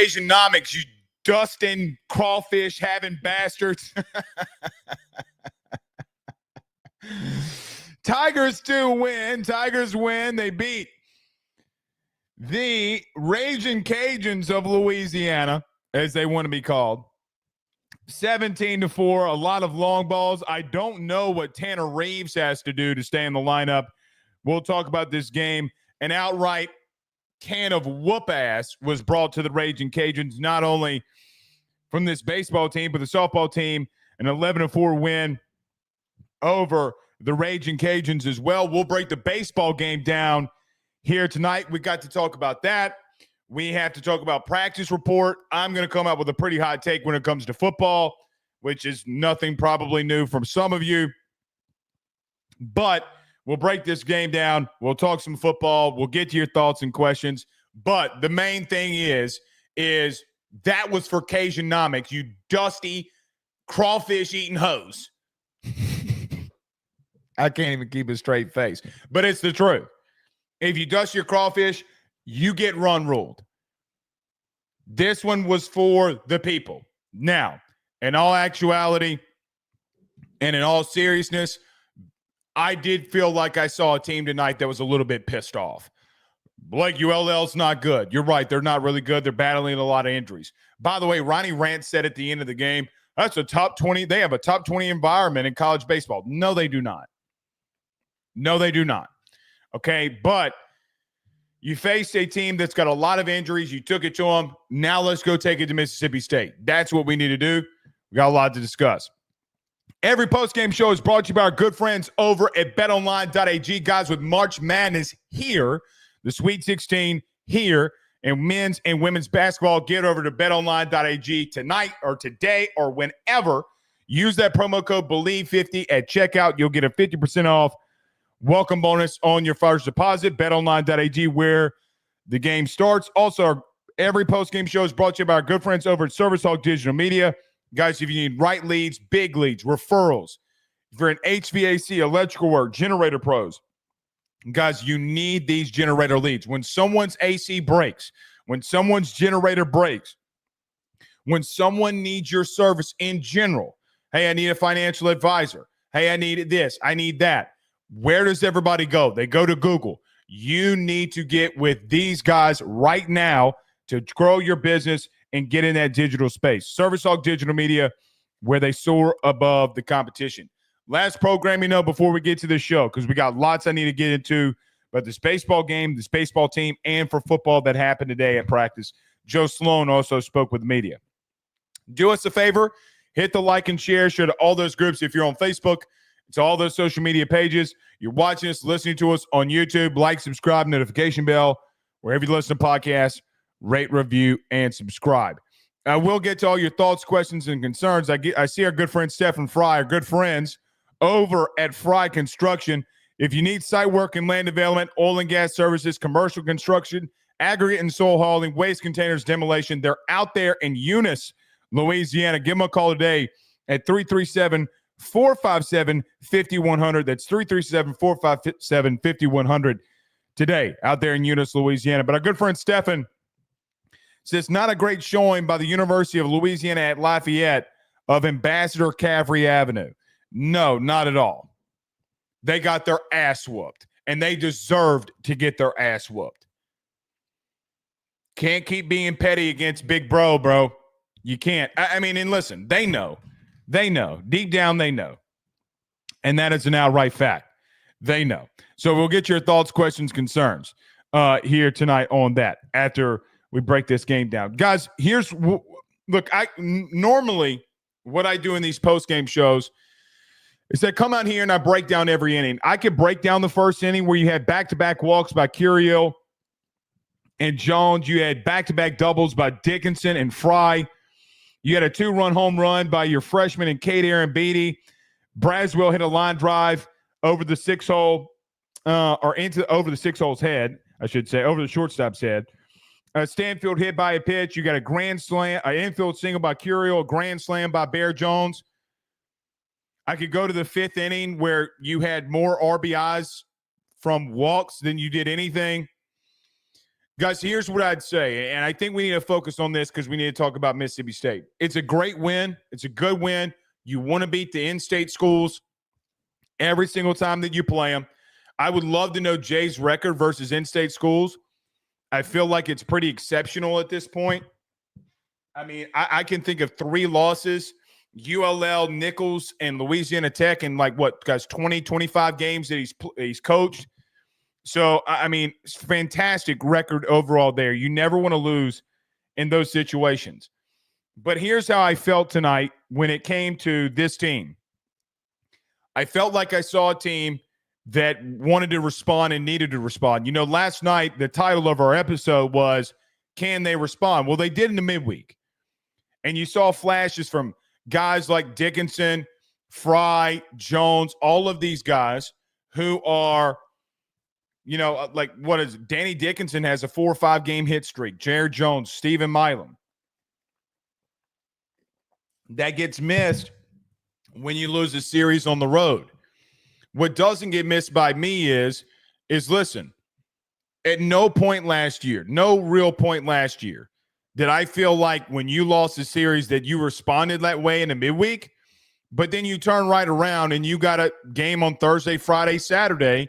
Cajunnomics, you Dustin crawfish having bastards. Tigers do win. Tigers win. They beat the Raging Cajuns of Louisiana, as they want to be called. 17-4, a lot of long balls. I don't know what Tanner Reeves has to do to stay in the lineup. We'll talk about this game. An outright can of whoop ass was brought to the Raging Cajuns, not only from this baseball team, but the softball team, an 11-4 win over the Raging Cajuns as well. We'll break the baseball game down here tonight. We got to talk about that. We have to talk about practice report. I'm going to come out with a pretty hot take when it comes to football, which is nothing probably new from some of you. But we'll break this game down. We'll talk some football. We'll get to your thoughts and questions. But the main thing is that was for Cajunnomics, you dusty crawfish-eating hose. I can't even keep a straight face. But it's the truth. If you dust your crawfish, you get run ruled. This one was for the people. Now, in all actuality and in all seriousness, I did feel like I saw a team tonight that was a little bit pissed off. Like ULL's not good. You're right. They're not really good. They're battling a lot of injuries. By the way, Ronnie Rant said at the end of the game, that's a top 20. They have a top 20 environment in college baseball. No, they do not. No, they do not. Okay, but you faced a team that's got a lot of injuries. You took it to them. Now let's go take it to Mississippi State. That's what we need to do. We got a lot to discuss. Every postgame show is brought to you by our good friends over at betonline.ag. Guys, with March Madness here, the Sweet 16 here, and men's and women's basketball, get over to betonline.ag tonight or today or whenever. Use that promo code BELIEVE50 at checkout. You'll get a 50% off welcome bonus on your first deposit. BetOnline.ag, where the game starts. Also, every postgame show is brought to you by our good friends over at Service Hawk Digital Media. Guys, if you need right leads, big leads, referrals, if you're an HVAC, electrical work, generator pros, guys, you need these generator leads. When someone's AC breaks, when someone's generator breaks, when someone needs your service in general, hey, I need a financial advisor. Hey, I need this. I need that. Where does everybody go? They go to Google. You need to get with these guys right now to grow your business and get in that digital space. Service Hawk Digital Media, where they soar above the competition. Last program, before we get to the show, because we got lots I need to get into, but this baseball game, this baseball team, and for football that happened today at practice. Joe Sloan also spoke with the media. Do us a favor, hit the like and share to all those groups if you're on Facebook. It's all those social media pages. You're watching us, listening to us on YouTube. Like, subscribe, notification bell, wherever you listen to podcasts, rate, review, and subscribe. I will get to all your thoughts, questions, and concerns. I see our good friend Stephen Fry, our good friends over at Fry Construction. If you need site work and land development, oil and gas services, commercial construction, aggregate and soil hauling, waste containers, demolition, they're out there in Eunice, Louisiana. Give them a call today at 337-457-5100. That's 337-457-5100 today out there in Eunice, Louisiana. But our good friend Stephen says not a great showing by the University of Louisiana at Lafayette of Ambassador Caffrey Avenue. No, not at all. They got their ass whooped, and they deserved to get their ass whooped. Can't keep being petty against big bro. You can't. I mean, and listen, they know. They know. Deep down, they know. And that is an outright fact. They know. So we'll get your thoughts, questions, concerns here tonight on that after we break this game down. Guys, look, normally what I do in these post-game shows is I come out here and I break down every inning. I could break down the first inning where you had back-to-back walks by Curiel and Jones. You had back-to-back doubles by Dickinson and Fry. You had a 2-run home run by your freshman and Kate Aaron Beatty. Braswell hit a line drive over the 6-hole, over the 6-hole's head, I should say, over the shortstop's head. Stanfield hit by a pitch. You got a grand slam, an infield single by Curiel, a grand slam by Bear Jones. I could go to the 5th inning where you had more RBIs from walks than you did anything. Guys, here's what I'd say, and I think we need to focus on this because we need to talk about Mississippi State. It's a great win. It's a good win. You want to beat the in-state schools every single time that you play them. I would love to know Jay's record versus in-state schools. I feel like it's pretty exceptional at this point. I mean, I can think of 3 losses, ULL, Nichols, and Louisiana Tech in 20, 25 games that he's coached. So, I mean, it's fantastic record overall there. You never want to lose in those situations. But here's how I felt tonight when it came to this team. I felt like I saw a team that wanted to respond and needed to respond. Last night, the title of our episode was, Can They Respond? Well, they did in the midweek. And you saw flashes from guys like Dickinson, Fry, Jones, all of these guys who are – Danny Dickinson has a 4 or 5 game hit streak. Jared Jones, Stephen Milam. That gets missed when you lose a series on the road. What doesn't get missed by me is listen, at no point last year, no real point last year, did I feel like when you lost a series that you responded that way in the midweek, but then you turn right around and you got a game on Thursday, Friday, Saturday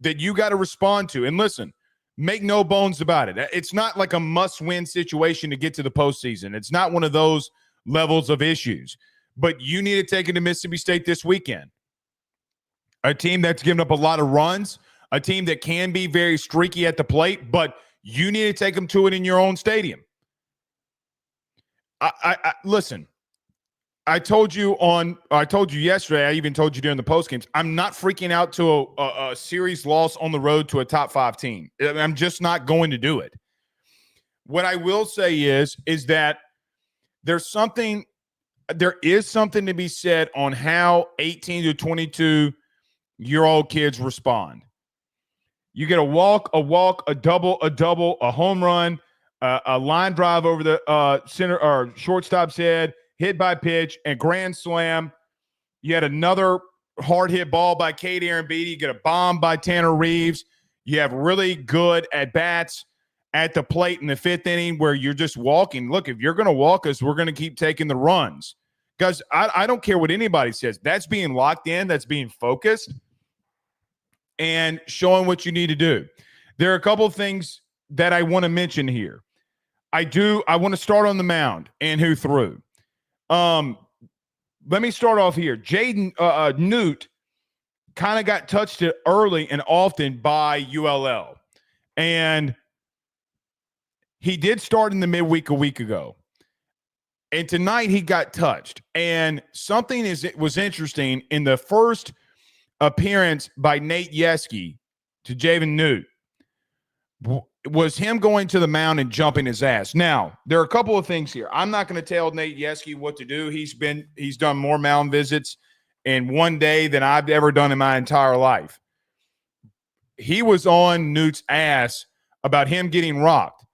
that you got to respond to. And listen, make no bones about it. It's not like a must-win situation to get to the postseason. It's not one of those levels of issues. But you need to take it to Mississippi State this weekend. A team that's given up a lot of runs, a team that can be very streaky at the plate, but you need to take them to it in your own stadium. Listen, I told you yesterday, I even told you during the postgames, I'm not freaking out to a series loss on the road to a top 5 team. I'm just not going to do it. What I will say is that there is something to be said on how 18 to 22-year-old kids respond. You get a walk, a double, a home run, a line drive over the center or shortstop's head, hit by pitch, and grand slam. You had another hard hit ball by Cade Aaron Beatty. You get a bomb by Tanner Reeves. You have really good at-bats at the plate in the 5th inning where you're just walking. Look, if you're going to walk us, we're going to keep taking the runs. Guys, I don't care what anybody says. That's being locked in. That's being focused and showing what you need to do. There are a couple of things that I want to mention here. I want to start on the mound and who threw. Let me start off here. Jaden Newt kind of got touched early and often by ULL. And he did start in the midweek a week ago. And tonight he got touched. And something was interesting in the first appearance by Nate Yeske to Jaden Newt was him going to the mound and jumping his ass. Now, there are a couple of things here. I'm not going to tell Nate Yeske what to do. He's done more mound visits in one day than I've ever done in my entire life. He was on Newt's ass about him getting rocked.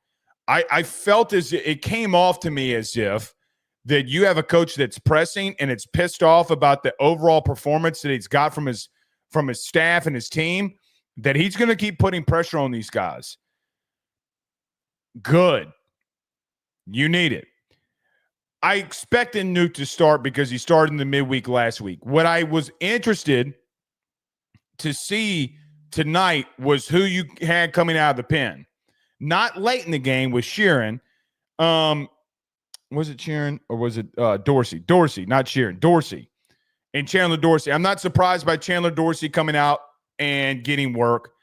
I felt as it came off to me as if that you have a coach that's pressing and it's pissed off about the overall performance that he's got from his staff and his team, that he's going to keep putting pressure on these guys. Good. You need it. I expected Newt to start because he started in the midweek last week. What I was interested to see tonight was who you had coming out of the pen. Not late in the game with Sheeran. Was it Sheeran or was it Dorsey? Dorsey, not Sheeran. Dorsey. And Chandler Dorsey. I'm not surprised by Chandler Dorsey coming out and getting work.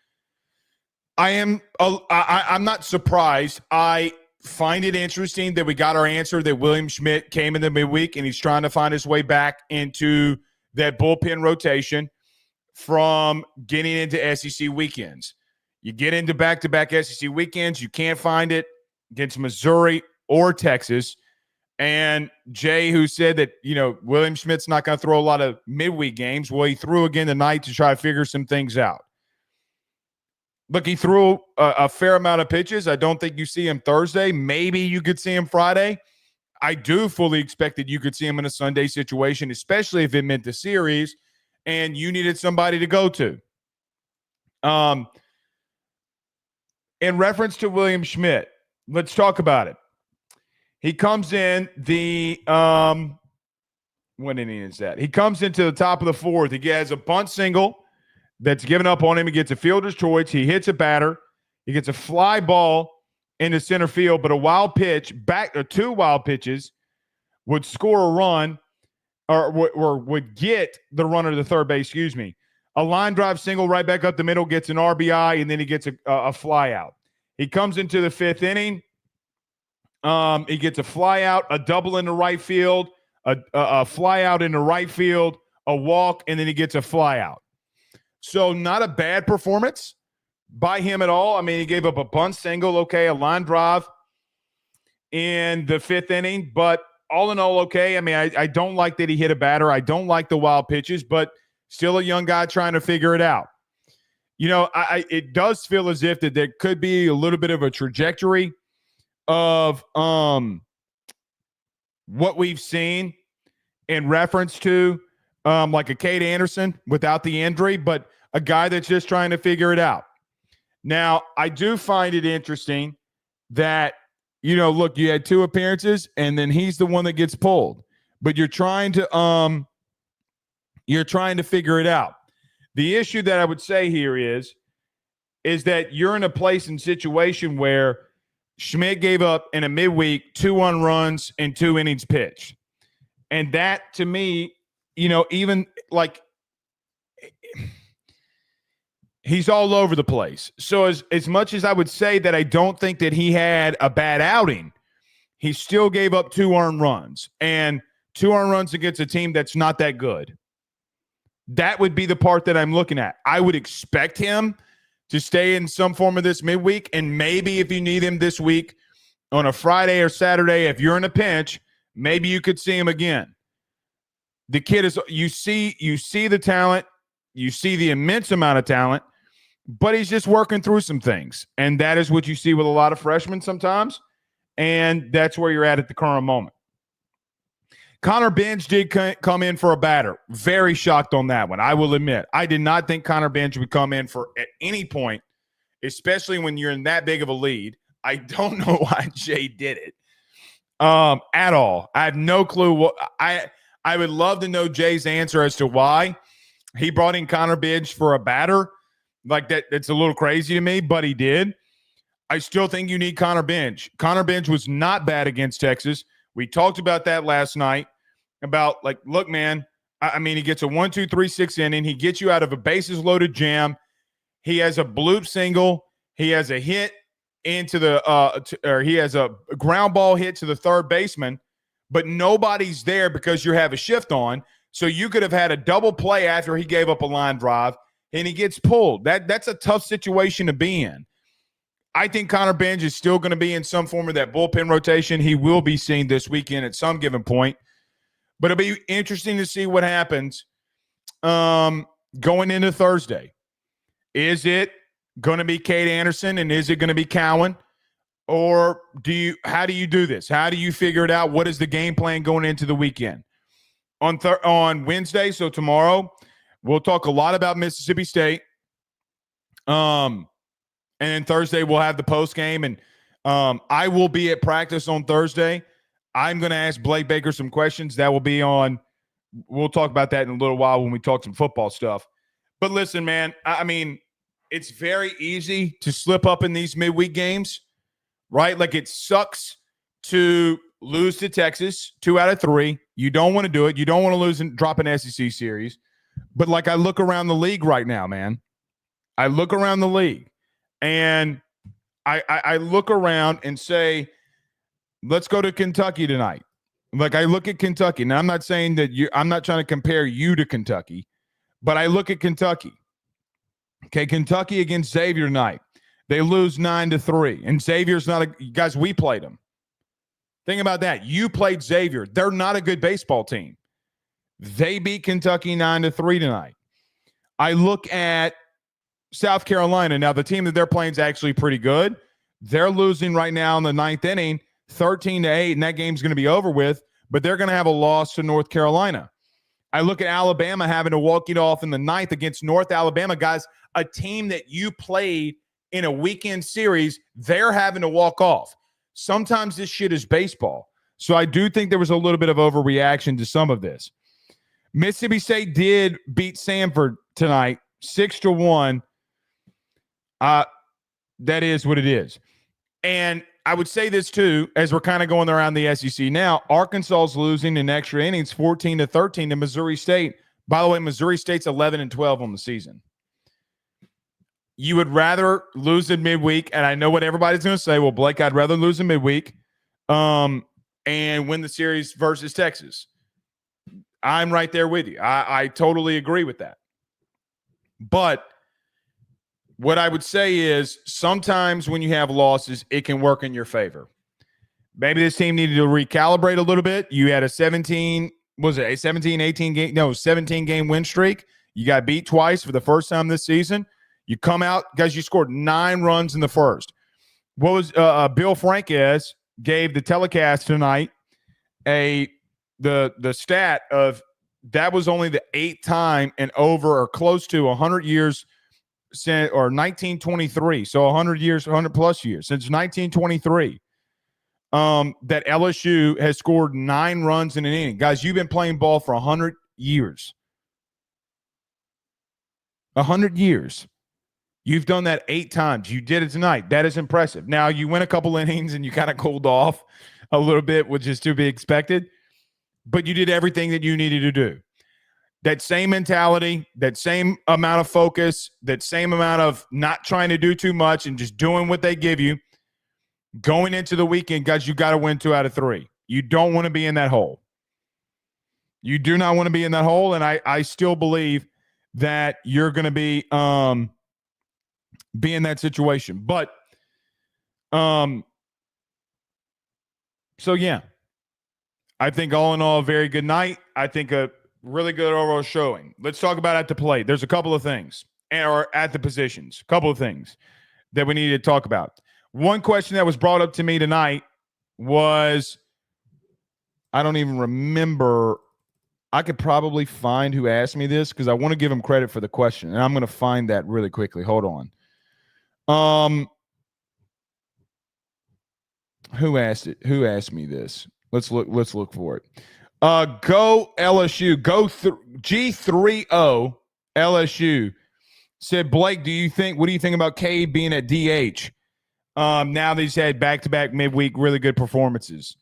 I'm not surprised. I find it interesting that we got our answer that William Schmidt came in the midweek and he's trying to find his way back into that bullpen rotation from getting into SEC weekends. You get into back-to-back SEC weekends, you can't find it against Missouri or Texas. And Jay, who said that, William Schmidt's not going to throw a lot of midweek games, well, he threw again tonight to try to figure some things out. Look, he threw a fair amount of pitches. I don't think you see him Thursday. Maybe you could see him Friday. I do fully expect that you could see him in a Sunday situation, especially if it meant the series and you needed somebody to go to. in reference to William Schmidt, let's talk about it. He comes in what inning is that? He comes into the top of the fourth. He has a bunt single that's given up on him. He gets a fielder's choice. He hits a batter. He gets a fly ball into center field, but a wild pitch, two wild pitches, would score a run or would get the runner to the third base, A line drive single right back up the middle, gets an RBI, and then he gets a fly out. He comes into the fifth inning. He gets a fly out, a double into right field, a fly out into right field, a walk, and then he gets a fly out. So not a bad performance by him at all. I mean, he gave up a bunt single, a line drive in the fifth inning, but all in all, okay. I mean, I don't like that he hit a batter. I don't like the wild pitches, but still a young guy trying to figure it out. It does feel as if that there could be a little bit of a trajectory of what we've seen in reference to like a Cade Anderson without the injury, but a guy that's just trying to figure it out. Now, I do find it interesting that, look, you had 2 appearances and then he's the one that gets pulled, but you're trying to figure it out. The issue that I would say here is that you're in a place and situation where Schmidt gave up in a midweek 2 runs in 2 innings pitched. And that, to me, even like he's all over the place. So as much as I would say that I don't think that he had a bad outing, he still gave up 2 earned runs. And 2 earned runs against a team that's not that good. That would be the part that I'm looking at. I would expect him to stay in some form of this midweek, and maybe if you need him this week on a Friday or Saturday, if you're in a pinch, maybe you could see him again. The kid is you see the talent, you see the immense amount of talent, but he's just working through some things. And that is what you see with a lot of freshmen sometimes, and that's where you're at the current moment. Connor Bench did come in for a batter. Very shocked on that one, I will admit. I did not think Connor Bench would come in for at any point, especially when you're in that big of a lead. I don't know why Jay did it at all. I have no clue. I would love to know Jay's answer as to why he brought in Connor Bench for a batter. Like that, it's a little crazy to me, but he did. I still think you need Connor Bench. Connor Bench was not bad against Texas. We talked about that last night about, like, look, man, I mean, he gets a 1, 2, 3, 6 inning. He gets you out of a bases-loaded jam. He has a bloop single. He has a hit into or he has a ground ball hit to the third baseman, but nobody's there because you have a shift on. So you could have had a double play after he gave up a line drive, and he gets pulled. That's a tough situation to be in. I think Connor Bench is still going to be in some form of that bullpen rotation. He will be seen this weekend at some given point. But it'll be interesting to see what happens going into Thursday. Is it going to be Cade Anderson, and is it going to be Cowan? Or how do you do this? How do you figure it out? What is the game plan going into the weekend? On Wednesday, so tomorrow, we'll talk a lot about Mississippi State. And then Thursday, we'll have the post game. And I will be at practice on Thursday. I'm going to ask Blake Baker some questions. That will be on – we'll talk about that in a little while when we talk some football stuff. But listen, man, I mean, it's very easy to slip up in these midweek games, right? Like, it sucks to lose to Texas 2 out of 3. You don't want to do it. You don't want to lose and drop an SEC series. But, like, I look around the league right now, man. I look around the league. And I look around and say, let's go to Kentucky tonight. Like, I look at Kentucky. Now, I'm not saying that I'm not trying to compare you to Kentucky, but I look at Kentucky. Okay, Kentucky against Xavier tonight. They lose 9-3. And Xavier's not guys, we played them. Think about that. You played Xavier. They're not a good baseball team. They beat Kentucky 9-3 tonight. I look at South Carolina. Now, the team that they're playing is actually pretty good. They're losing right now in the 9th inning, 13-8, and that game's going to be over with, but they're going to have a loss to North Carolina. I look at Alabama having to walk it off in the 9th against North Alabama, guys, a team that you played in a weekend series, they're having to walk off. Sometimes this shit is baseball. So I do think there was a little bit of overreaction to some of this. Mississippi State did beat Samford tonight, 6-1. That is what it is. And I would say this too, as we're kind of going around the SEC now, Arkansas is losing in extra innings 14-13 to Missouri State. By the way, Missouri State's 11-12 on the season. You would rather lose in midweek, and I know what everybody's going to say. Well, Blake, I'd rather lose in midweek and win the series versus Texas. I'm right there with you. I totally agree with that. But what I would say is sometimes when you have losses, it can work in your favor. Maybe this team needed to recalibrate a little bit. You had a 17 game win streak. You got beat twice for the first time this season. You come out, guys, you scored 9 runs in the first. What was Bill Franquez gave the telecast tonight the stat of that was only the 8th time in over or close to 100 years since, or 1923. So 100 years, 100 plus years since 1923. That LSU has scored 9 runs in an inning. Guys, you've been playing ball for 100 years. 100 years. You've done that 8 times. You did it tonight. That is impressive. Now, you went a couple innings and you kind of cooled off a little bit, which is to be expected. But you did everything that you needed to do. That same mentality, that same amount of focus, that same amount of not trying to do too much and just doing what they give you. Going into the weekend, guys, you got to win 2 out of 3. You don't want to be in that hole. You do not want to be in that hole, and I still believe that you're going to be in that situation. But so yeah, I think all in all, a very good night. I think a really good overall showing. Let's talk about at the plate. There's a couple of things, or at the positions, a couple of things that we need to talk about. One question that was brought up to me tonight was, I don't even remember. I could probably find who asked me this because I want to give him credit for the question, and I'm going to find that really quickly. Hold on. Who asked it? Who asked me this? Let's look for it. Go LSU. G30 LSU said, Blake, what do you think about Cade being at DH? Now that he's had back-to-back midweek really good performances.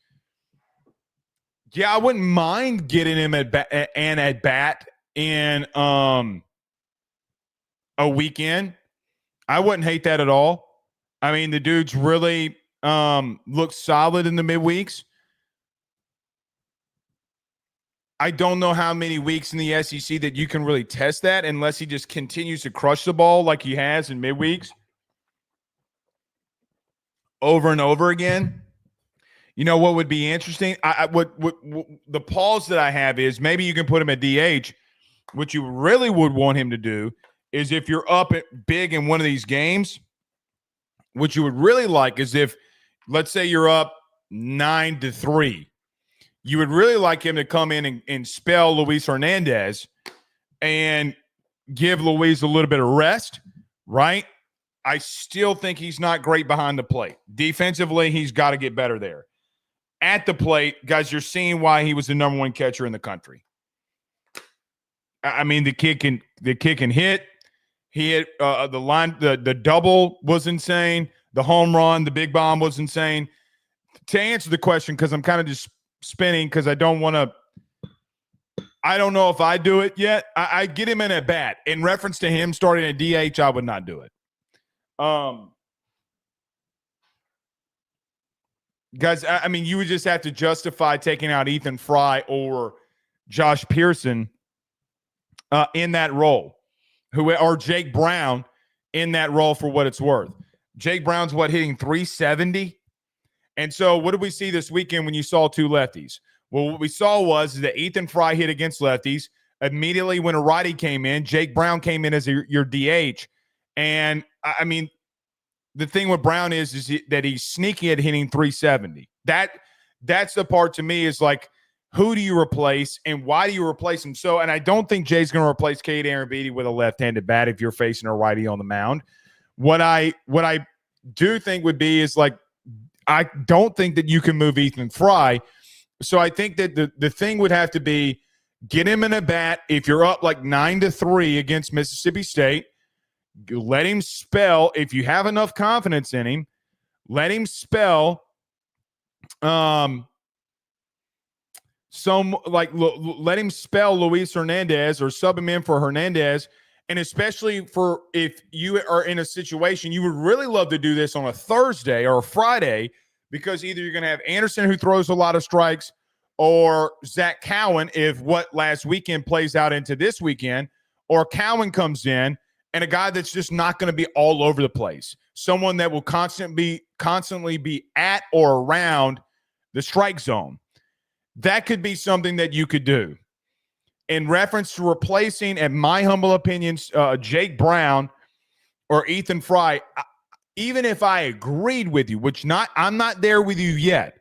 Yeah, I wouldn't mind getting him at bat in a weekend. I wouldn't hate that at all. I mean, the dude's really looks solid in the midweeks. I don't know how many weeks in the SEC that you can really test that unless he just continues to crush the ball like he has in midweeks over and over again. You know what would be interesting? What the pause that I have is maybe you can put him at DH. What you really would want him to do is if you're up big in one of these games, what you would really like is if, let's say you're up 9-3, you would really like him to come in and spell Luis Hernandez and give Luis a little bit of rest, right? I still think he's not great behind the plate. Defensively, he's got to get better there. At the plate, guys, you're seeing why he was the number 1 catcher in the country. I mean, the kid can hit. He hit the line. The double was insane. The home run, the big bomb was insane. To answer the question, because I'm kind of just spinning because I don't know if I do it yet. I get him in at bat. In reference to him starting at DH, I would not do it. Guys, I mean, you would just have to justify taking out Ethan Fry or Josh Pearson in that role, or Jake Brown in that role for what it's worth. Jake Brown's hitting 370? And so what did we see this weekend when you saw 2 lefties? Well, what we saw was that Ethan Fry hit against lefties. Immediately when a righty came in, Jake Brown came in as your DH. And, I mean, the thing with Brown is that he's sneaky at hitting 370. That's the part to me is like, who do you replace and why do you replace him? And I don't think Jay's going to replace Cade Arrowbeatty with a left-handed bat if you're facing a righty on the mound. What I do think would be is like, I don't think that you can move Ethan Fry. So I think that the thing would have to be get him in a bat if you're up like 9-3 against Mississippi State. Let him spell. If you have enough confidence in him, let him spell let him spell Luis Hernandez or sub him in for Hernandez. And especially for if you are in a situation, you would really love to do this on a Thursday or a Friday, because either you're going to have Anderson, who throws a lot of strikes, or Zach Cowan, if what last weekend plays out into this weekend, or Cowan comes in, and a guy that's just not going to be all over the place, someone that will constantly be at or around the strike zone. That could be something that you could do. In reference to replacing, in my humble opinion, Jake Brown or Ethan Fry, even if I agreed with you, I'm not there with you yet.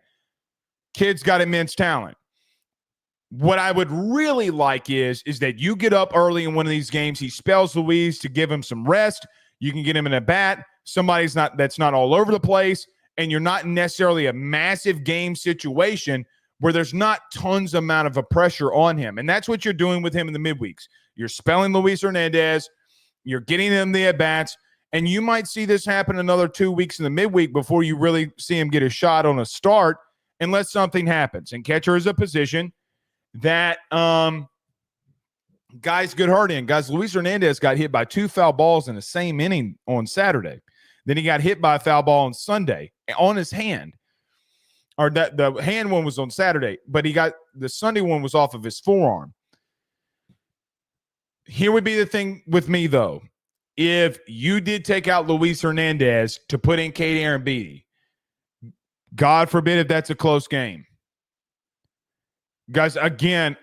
Kid's got immense talent. What I would really like is that you get up early in one of these games. He spells Louise to give him some rest. You can get him in a bat. Somebody's that's not all over the place, and you're not necessarily a massive game situation where there's not tons amount of a pressure on him. And that's what you're doing with him in the midweeks. You're spelling Luis Hernandez. You're getting him the at-bats. And you might see this happen another 2 weeks in the midweek before you really see him get a shot on a start, unless something happens. And catcher is a position that guys get hurt in. Guys, Luis Hernandez got hit by 2 foul balls in the same inning on Saturday. Then he got hit by a foul ball on Sunday on his hand. Or that the hand one was on Saturday, but the Sunday one was off of his forearm. Here would be the thing with me, though. If you did take out Luis Hernandez to put in Cade Arrambide, God forbid if that's a close game. Guys, again,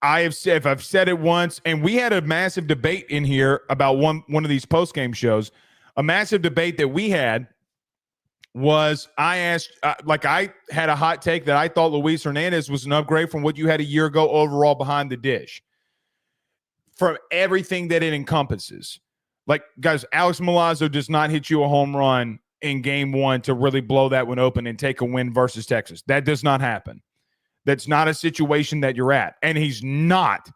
I've said it once, and we had a massive debate in here about one of these post-game shows. A massive debate that we had was, I asked, I had a hot take that I thought Luis Hernandez was an upgrade from what you had a year ago overall behind the dish, from everything that it encompasses. Like, guys, Alex Milazzo does not hit you a home run in game one to really blow that one open and take a win versus Texas. That does not happen. That's not a situation that you're at. And he's not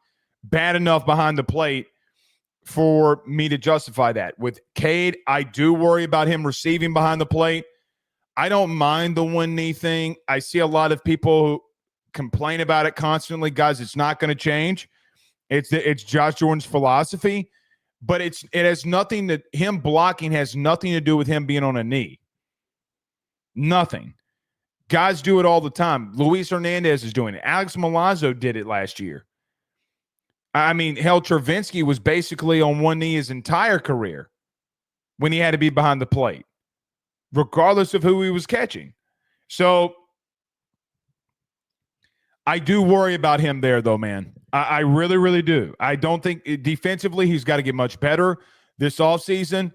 bad enough behind the plate for me to justify that. With Cade, I do worry about him receiving behind the plate. I don't mind the one knee thing. I see a lot of people who complain about it constantly. Guys, it's not going to change. It's Josh Jordan's philosophy, but it has nothing that him blocking has nothing to do with him being on a knee. Nothing. Guys do it all the time. Luis Hernandez is doing it. Alex Milazzo did it last year. I mean, hell, Travinsky was basically on one knee his entire career when he had to be behind the plate, regardless of who he was catching. So I do worry about him there, though, man. I really, really do. I don't think defensively he's got to get much better this offseason.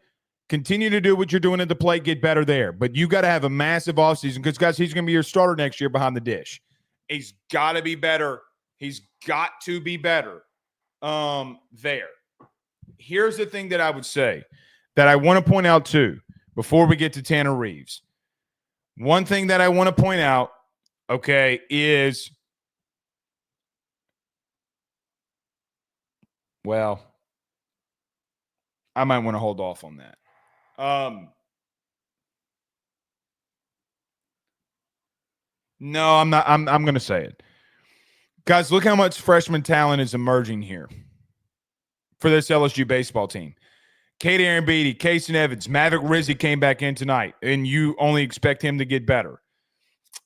Continue to do what you're doing at the plate, get better there. But you got to have a massive offseason because, guys, he's going to be your starter next year behind the dish. He's got to be better. He's got to be better there. Here's the thing that I would say that I want to point out, too, before we get to Tanner Reeves. One thing that I want to point out, okay, is, well, I might want to hold off on that. No, I'm not. I'm going to say it. Guys, look how much freshman talent is emerging here for this LSU baseball team. Cade Arrambide, Kason Evans, Maverick Rizzi came back in tonight, and you only expect him to get better.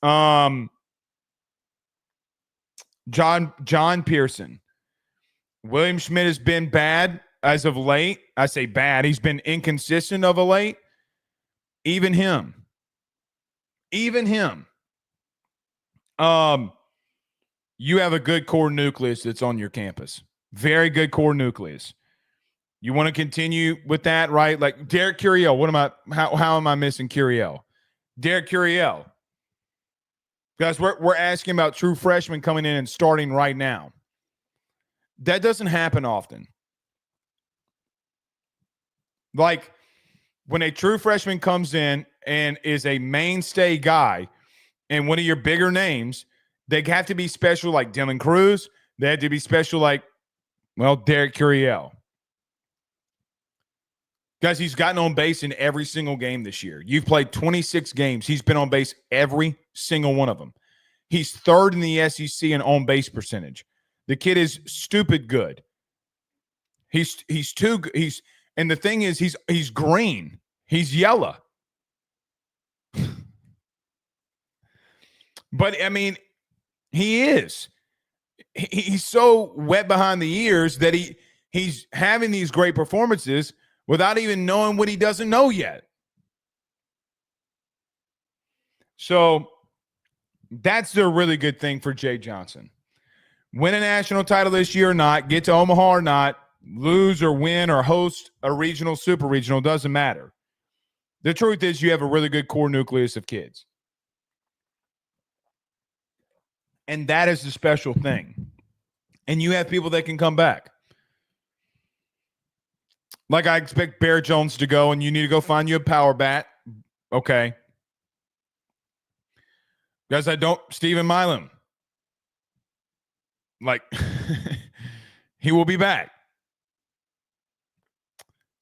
John Pearson. William Schmidt has been bad as of late. I say bad. He's been inconsistent of a late. Even him. You have a good core nucleus that's on your campus. Very good core nucleus. You want to continue with that, right? Like Derek Curiel. How am I missing Curiel? Derek Curiel. Guys, we're asking about true freshmen coming in and starting right now. That doesn't happen often. Like, when a true freshman comes in and is a mainstay guy and one of your bigger names, they have to be special like Dylan Cruz. They have to be special like, well, Derek Curiel. Guys, he's gotten on base in every single game this year. You've played 26 games. He's been on base every single one of them. He's third in the SEC in on base percentage. The kid is stupid good. He's too good. And the thing is, he's green. He's yellow. But I mean, he is. He's so wet behind the ears that he's having these great performances without even knowing what he doesn't know yet. So that's a really good thing for Jay Johnson. Win a national title this year or not, get to Omaha or not, lose or win or host a regional, super regional, doesn't matter. The truth is you have a really good core nucleus of kids. And that is the special thing. And you have people that can come back. Like I expect Bear Jones to go, and you need to go find you a power bat. Okay. Guys, Stephen Milam. Like, he will be back.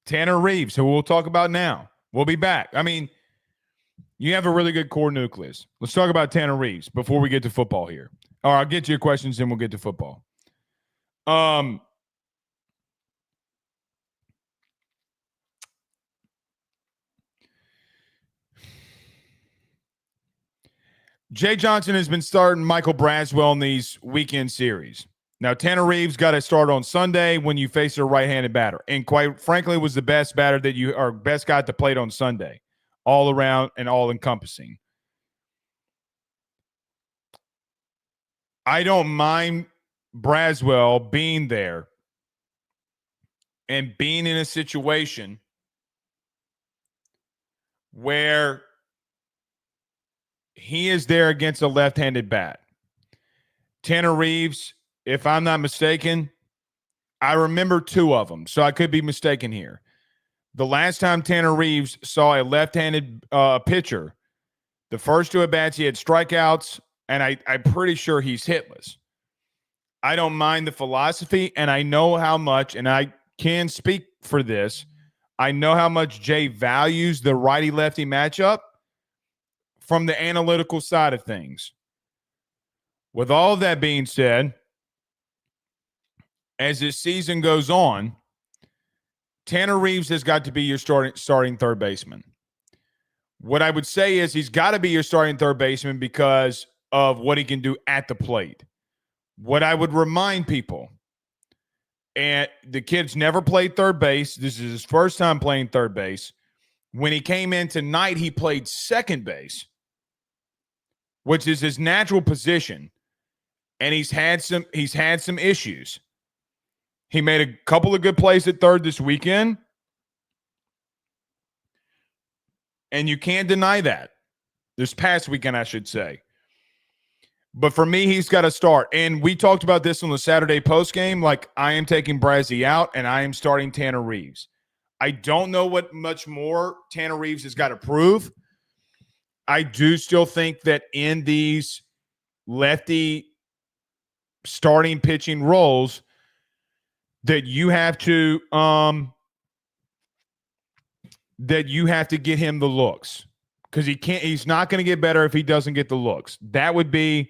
Tanner Reeves, who we'll talk about now, will be back. I mean, you have a really good core nucleus. Let's talk about Tanner Reeves before we get to football here. Or I'll get to your questions, then we'll get to football. Jay Johnson has been starting Michael Braswell in these weekend series. Now, Tanner Reeves got to start on Sunday when you face a right-handed batter. And quite frankly, was the best batter best guy that played on Sunday. All around and all encompassing. I don't mind Braswell being there and being in a situation where he is there against a left-handed bat. Tanner Reeves, if I'm not mistaken, I remember two of them, so I could be mistaken here. The last time Tanner Reeves saw a left-handed pitcher, the first two at-bats, he had strikeouts, and I'm pretty sure he's hitless. I don't mind the philosophy, and I know how much, and I can speak for this, I know how much Jay values the righty-lefty matchup from the analytical side of things. With all of that being said, as this season goes on, Tanner Reeves has got to be your starting third baseman. What I would say is he's got to be your starting third baseman because of what he can do at the plate. What I would remind people, and the kid's never played third base. This is his first time playing third base. When he came in tonight, he played second base, which is his natural position, and he's had some issues. He made a couple of good plays at third this weekend, and you can't deny that. This past weekend, I should say. But for me, he's got to start. And we talked about this on the Saturday postgame. Like, I am taking Brazzy out, and I am starting Tanner Reeves. I don't know what much more Tanner Reeves has got to prove. I do still think that in these lefty starting pitching roles that you have to get him the looks, because he's not going to get better if he doesn't get the looks. That would be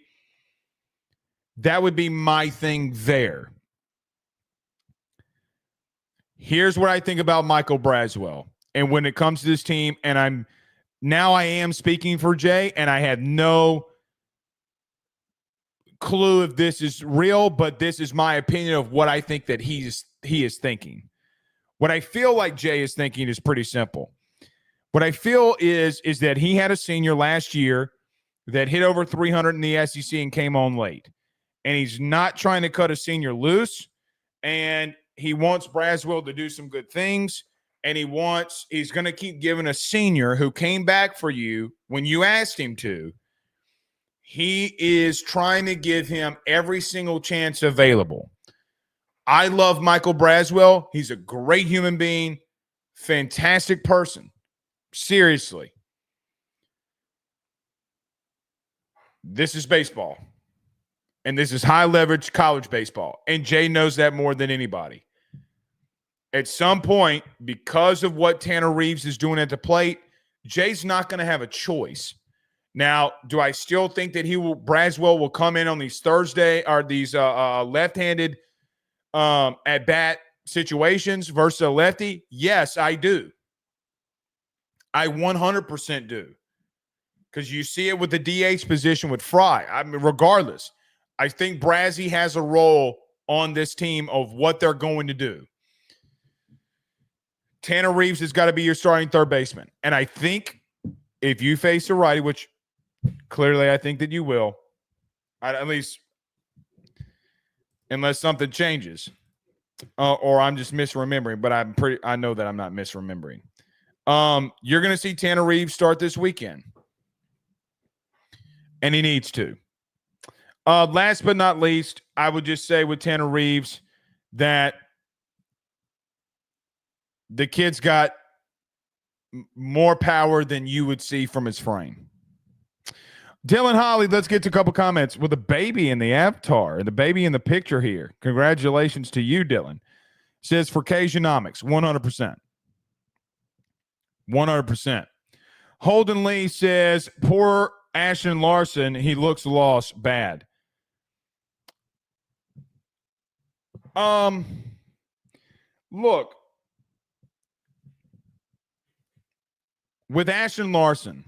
my thing there. Here's what I think about Michael Braswell. And when it comes to this team, and I am speaking for Jay, and I have no clue if this is real, but this is my opinion of what I think that he is thinking. What I feel like Jay is thinking is pretty simple. What I feel is that he had a senior last year that hit over 300 in the SEC and came on late. And he's not trying to cut a senior loose, and he wants Braswell to do some good things, and he's going to keep giving a senior who came back for you when you asked him to. He is trying to give him every single chance available. I love Michael Braswell. He's a great human being, fantastic person. Seriously. This is baseball. And this is high leverage college baseball. And Jay knows that more than anybody. At some point, because of what Tanner Reeves is doing at the plate, Jay's not going to have a choice. Now, do I still think that Braswell will come in on these Thursday or these left-handed at-bat situations versus a lefty? Yes, I do. I 100% do. Because you see it with the DH position with Fry. I mean, regardless, I think Brazzy has a role on this team of what they're going to do. Tanner Reeves has got to be your starting third baseman. And I think if you face a righty, which clearly I think that you will, at least unless something changes, or I'm just misremembering, but I know that I'm not misremembering. You're going to see Tanner Reeves start this weekend. And he needs to. Last but not least, I would just say with Tanner Reeves that the kid's got more power than you would see from his frame. Dylan Holly, let's get to a couple comments with a baby in the avatar and the baby in the picture here. Congratulations to you, Dylan. Says for Cajunomics, 100%. 100%. Holden Lee says, poor Ashton Larson, he looks lost bad. Look, with Ashton Larson,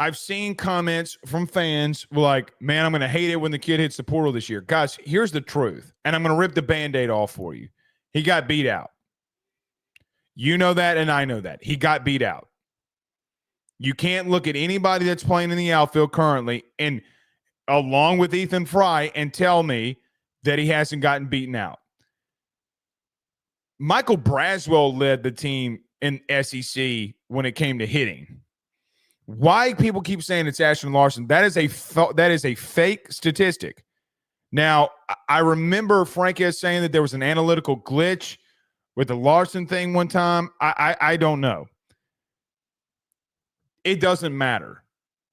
I've seen comments from fans like, man, I'm going to hate it when the kid hits the portal this year. Guys, here's the truth, and I'm going to rip the Band-Aid off for you. He got beat out. You know that, and I know that. He got beat out. You can't look at anybody that's playing in the outfield currently and along with Ethan Fry and tell me that he hasn't gotten beaten out. Michael Braswell led the team in SEC when it came to hitting. Why people keep saying it's Ashton Larson, that is a fake statistic. Now, I remember Frank S. saying that there was an analytical glitch with the Larson thing one time. I don't know. It doesn't matter.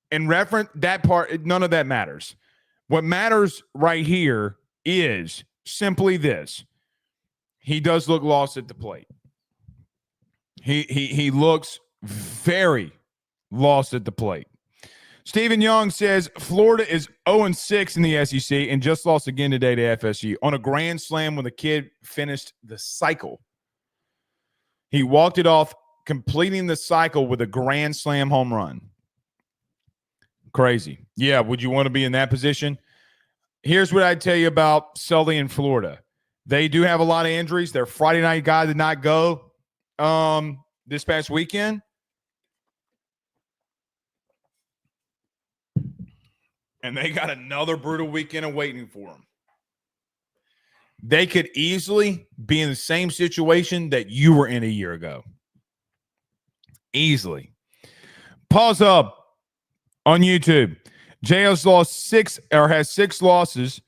In reference, that part, none of that matters. What matters right here is simply this. He does look lost at the plate. He looks very lost at the plate. Stephen Young says Florida is 0-6 in the SEC and just lost again today to FSU on a grand slam when the kid finished the cycle. He walked it off, completing the cycle with a grand slam home run. Crazy. Yeah, would you want to be in that position? Here's what I'd tell you about Sully in Florida. They do have a lot of injuries. Their Friday night guy did not go this past weekend. And they got another brutal weekend waiting for them. They could easily be in the same situation that you were in a year ago. Easily. Pause up on YouTube. JL's has 6 losses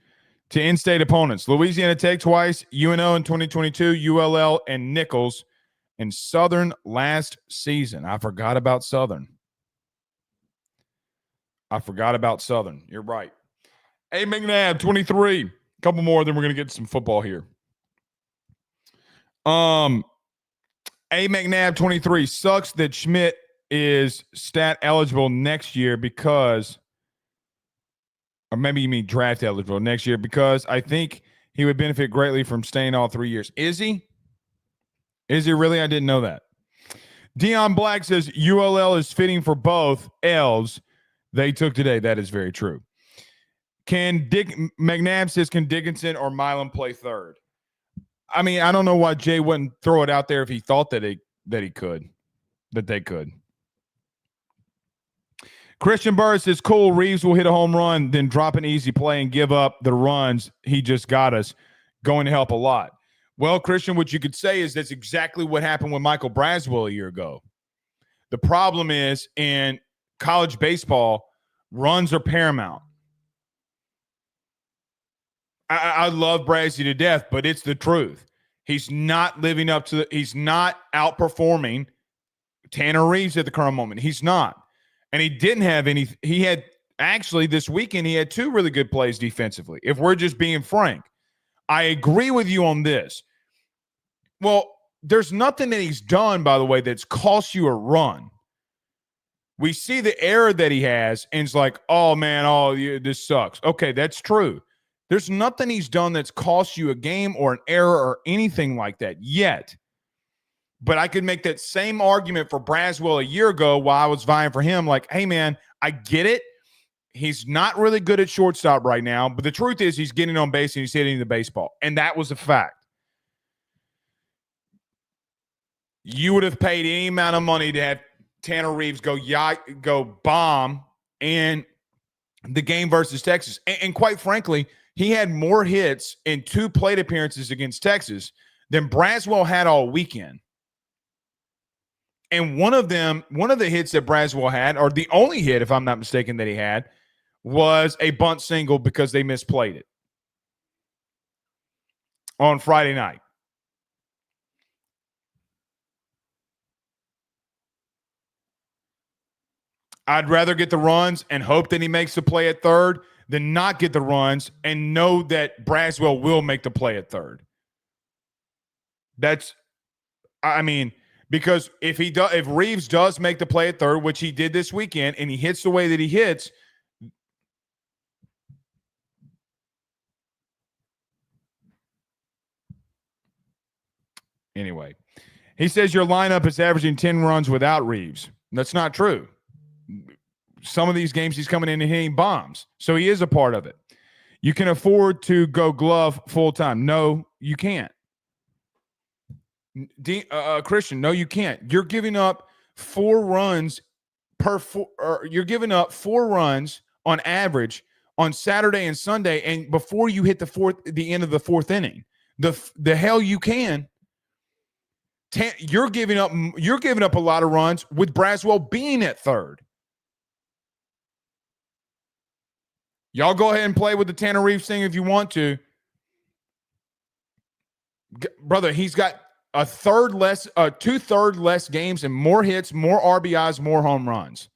to in-state opponents. Louisiana Tech twice, UNO in 2022, ULL and Nichols, and Southern last season. I forgot about Southern. You're right. A. McNabb, 23. A couple more, then we're going to get some football here. A. McNabb, 23. Sucks that Schmidt is stat eligible next year because, or maybe you mean draft eligible next year, because I think he would benefit greatly from staying all 3 years. Is he? Is he really? I didn't know that. Dion Black says ULL is fitting for both L's they took today. That is very true. McNabb says, can Dickinson or Milam play third? I mean, I don't know why Jay wouldn't throw it out there if he thought that they could. Christian Burr says, cool, Reeves will hit a home run, then drop an easy play and give up the runs he just got us. Going to help a lot. Well, Christian, what you could say is that's exactly what happened with Michael Braswell a year ago. The problem is in college baseball, runs are paramount. I love Brazzy to death, but it's the truth. He's not living up to he's not outperforming Tanner Reeves at the current moment. He's not. And he didn't have any. He had actually this weekend, he had 2 really good plays defensively. If we're just being frank, I agree with you on this. Well, there's nothing that he's done, by the way, that's cost you a run. We see the error that he has, and it's like, oh, man, this sucks. Okay, that's true. There's nothing he's done that's cost you a game or an error or anything like that yet. But I could make that same argument for Braswell a year ago while I was vying for him. Like, hey, man, I get it. He's not really good at shortstop right now. But the truth is he's getting on base and he's hitting the baseball. And that was a fact. You would have paid any amount of money to have Tanner Reeves go bomb in the game versus Texas. And quite frankly, he had more hits in 2 plate appearances against Texas than Braswell had all weekend. And one of the hits that Braswell had, or the only hit, if I'm not mistaken, that he had, was a bunt single because they misplayed it on Friday night. I'd rather get the runs and hope that he makes the play at third than not get the runs and know that Braswell will make the play at third. Because if Reeves does make the play at third, which he did this weekend, and he hits the way that he hits, anyway, he says your lineup is averaging 10 runs without Reeves. That's not true. Some of these games he's coming in and hitting bombs, so he is a part of it. You can afford to go glove full time. No, you can't. Christian, no, you can't. You're giving up 4 runs you're giving up 4 runs on average on Saturday and Sunday, and before you hit the end of the 4th inning. The hell you can. You're giving up a lot of runs with Braswell being at third. Y'all go ahead and play with the Tanner Reeves thing if you want to. Brother, he's got a 2/3 less games and more hits, more RBIs, more home runs.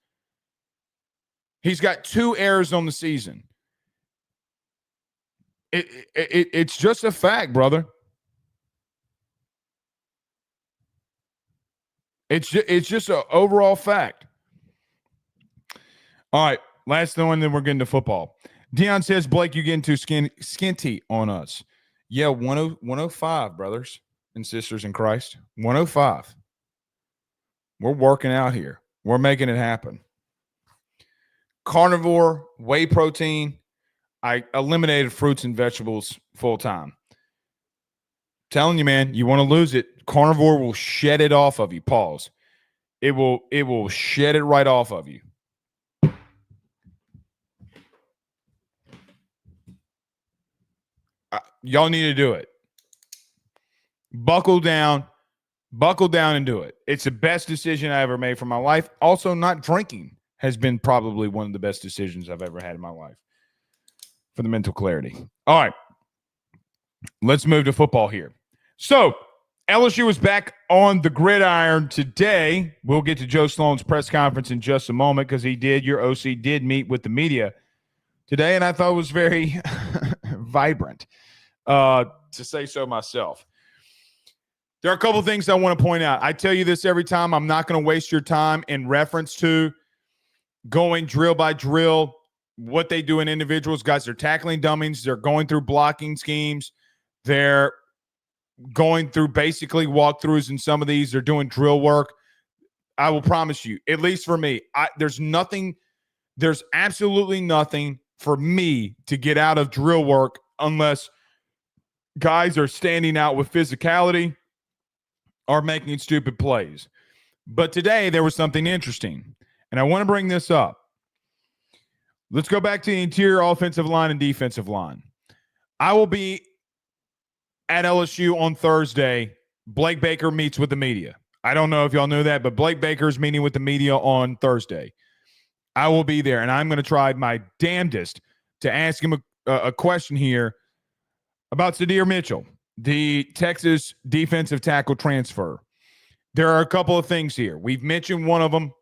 He's got 2 errors on the season. It's just a fact, brother. It's just an overall fact. All right, last one, then we're getting to football. Dion says, Blake, you're getting too skinty on us. Yeah, 105, brothers and sisters in Christ. 105. We're working out here. We're making it happen. Carnivore, whey protein. I eliminated fruits and vegetables full time. Telling you, man, you want to lose it. Carnivore will shed it off of you. Pause. It will shed it right off of you. Y'all need to do it. Buckle down and do it. It's the best decision I ever made for my life. Also, not drinking has been probably one of the best decisions I've ever had in my life for the mental clarity. All right, let's move to football here. So LSU is back on the gridiron today. We'll get to Joe Sloan's press conference in just a moment because your OC did meet with the media today, and I thought it was very vibrant, to say so myself. There are a couple of things I want to point out. I tell you this every time. I'm not going to waste your time in reference to going drill by drill, what they do in individuals. Guys, they're tackling dummies. They're going through blocking schemes. They're going through basically walkthroughs in some of these. They're doing drill work. I will promise you, at least for me, there's absolutely nothing for me to get out of drill work unless guys are standing out with physicality or making stupid plays. But today there was something interesting, and I want to bring this up. Let's go back to the interior offensive line and defensive line. I will be at LSU on Thursday. Blake Baker meets with the media. I don't know if y'all knew that, but Blake Baker is meeting with the media on Thursday. I will be there, and I'm going to try my damnedest to ask him a question here about Sadir Mitchell, the Texas defensive tackle transfer. There are a couple of things here. We've mentioned one of them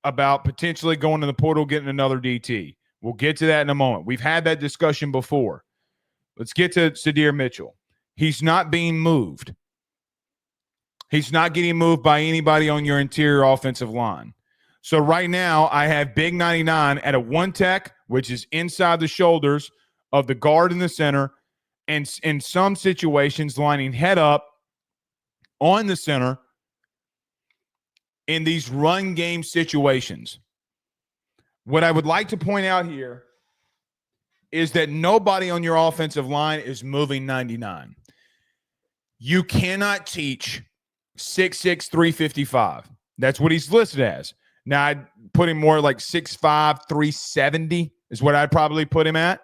about potentially going to the portal, getting another DT. We'll get to that in a moment. We've had that discussion before. Let's get to Sadir Mitchell. He's not being moved. He's not getting moved by anybody on your interior offensive line. So right now, I have Big 99 at a one tech, which is inside the shoulders of the guard in the center, and in some situations lining head up on the center in these run game situations. What I would like to point out here is that nobody on your offensive line is moving 99. You cannot teach 6'6", 355. That's what he's listed as. Now, I'd put him more like 6'5", 370 is what I'd probably put him at.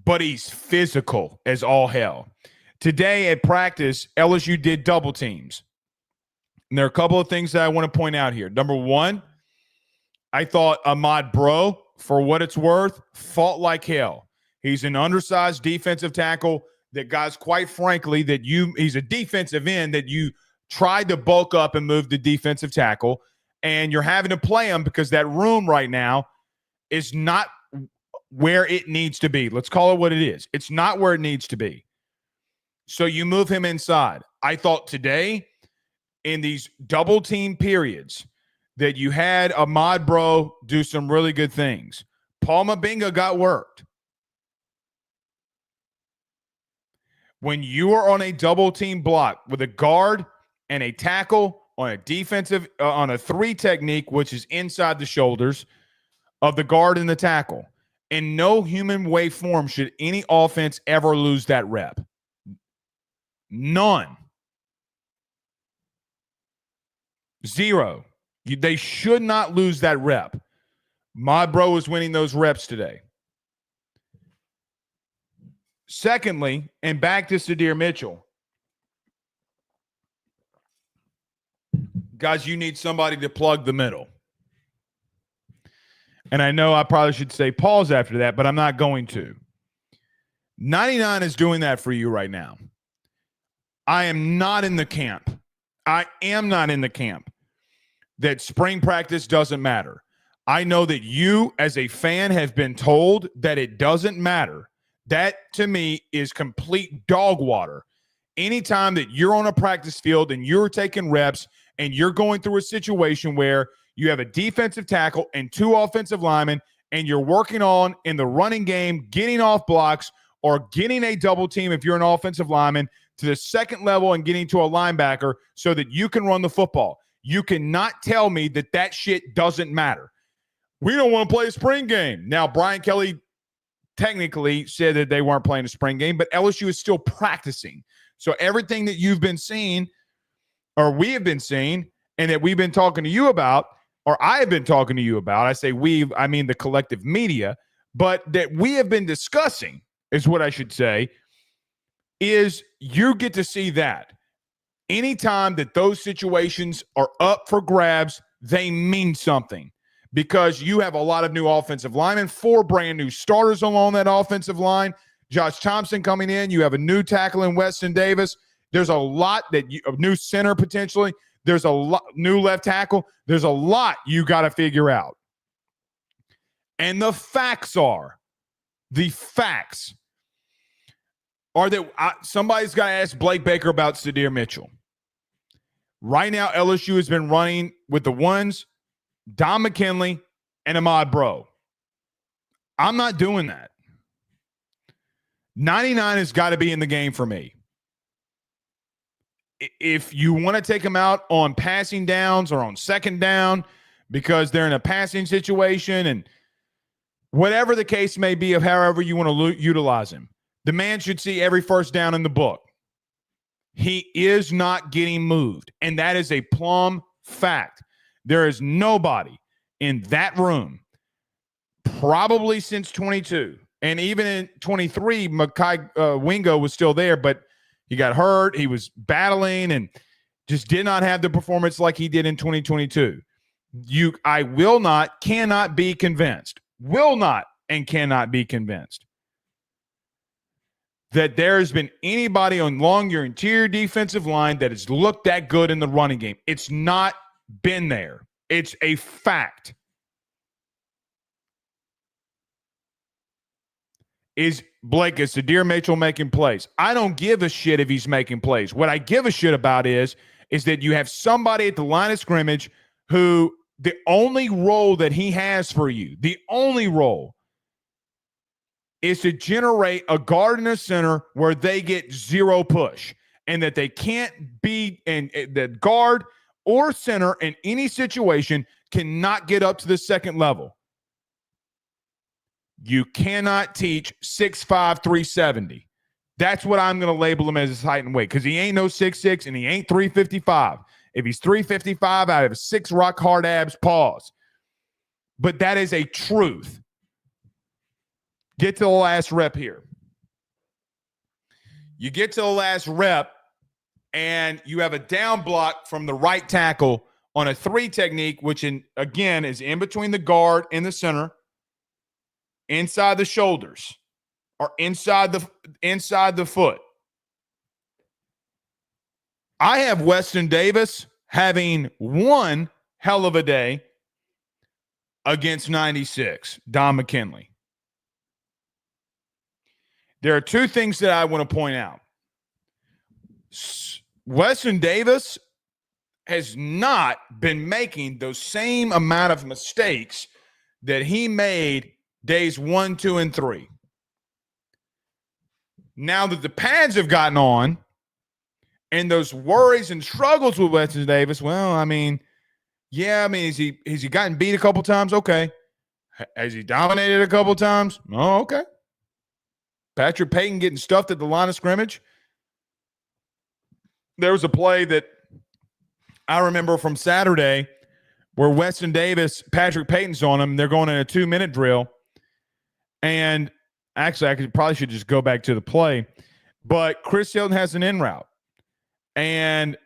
But he's physical as all hell. Today at practice, LSU did double teams. And there are a couple of things that I want to point out here. Number one, I thought Ahmad Bro, for what it's worth, fought like hell. He's an undersized defensive tackle that, guys, quite frankly, he's a defensive end that you tried to bulk up and move the defensive tackle, and you're having to play him because that room right now is not where it needs to be. Let's call it what it is. It's not where it needs to be. So you move him inside. I thought today in these double team periods that you had Ahmad Bro do some really good things. Paul Mabinga got worked. When you are on a double team block with a guard and a tackle on a defensive, on a 3 technique, which is inside the shoulders of the guard and the tackle, in no human way form should any offense ever lose that rep. None. Zero. They should not lose that rep. My bro is winning those reps today. Secondly, and back to Sadir Mitchell. Guys, you need somebody to plug the middle. And I know I probably should say pause after that, but I'm not going to. 99 is doing that for you right now. I am not in the camp. I am not in the camp that spring practice doesn't matter. I know that you, as a fan, have been told that it doesn't matter. That, to me, is complete dog water. Anytime that you're on a practice field and you're taking reps and you're going through a situation where you have a defensive tackle and 2 offensive linemen and you're working on, in the running game, getting off blocks or getting a double team if you're an offensive lineman to the second level and getting to a linebacker so that you can run the football. You cannot tell me that that shit doesn't matter. We don't want to play a spring game. Now, Brian Kelly technically said that they weren't playing a spring game, but LSU is still practicing. So everything that you've been seeing, or we have been seeing, and that we've been talking to you about, or I have been talking to you about, I say we, I mean the collective media, but that we have been discussing, is what I should say, is you get to see that. Anytime that those situations are up for grabs, they mean something. Because you have a lot of new offensive linemen, 4 brand new starters along that offensive line. Josh Thompson coming in. You have a new tackle in Weston Davis. There's a lot that a new center potentially. There's a lot new left tackle. There's a lot you got to figure out. And the facts are that somebody's got to ask Blake Baker about Sadir Mitchell. Right now, LSU has been running with the ones, Don McKinley, and Ahmad Bro. I'm not doing that. 99 has got to be in the game for me. If you want to take them out on passing downs or on second down because they're in a passing situation and whatever the case may be of however you want to utilize him, the man should see every first down in the book. He is not getting moved, and that is a plumb fact. There is nobody in that room, probably since 22, and even in 23, Mekhi Wingo was still there, but he got hurt. He was battling and just did not have the performance like he did in 2022. I will not, cannot be convinced. Will not and cannot be convinced that there has been anybody along your interior defensive line that has looked that good in the running game. It's not been there. It's a fact. Is Sadir Mitchell making plays? I don't give a shit if he's making plays. What I give a shit about is that you have somebody at the line of scrimmage who the only role that he has for you, the only role is to generate a guard and a center where they get zero push and that they can't be, and that guard or center in any situation cannot get up to the second level. You cannot teach 6'5", 370. That's what I'm going to label him as his height and weight, because he ain't no 6'6" and he ain't 355. If he's 355 out of 6 rock hard abs, pause. But that is a truth. Get to the last rep here. You get to the last rep, and you have a down block from the right tackle on a 3 technique, which, again, is in between the guard and the center, inside the shoulders, or inside the foot. I have Weston Davis having one hell of a day against 96, Don McKinley. There are 2 things that I want to point out. Weston Davis has not been making those same amount of mistakes that he made days 1, 2, and 3. Now that the pads have gotten on and those worries and struggles with Weston Davis, has he gotten beat a couple times? Okay. Has he dominated a couple times? Oh, okay. Patrick Payton getting stuffed at the line of scrimmage. There was a play that I remember from Saturday where Weston Davis, Patrick Payton's on him. They're going in a 2-minute drill. And actually, I probably should just go back to the play. But Chris Hilton has an in route. And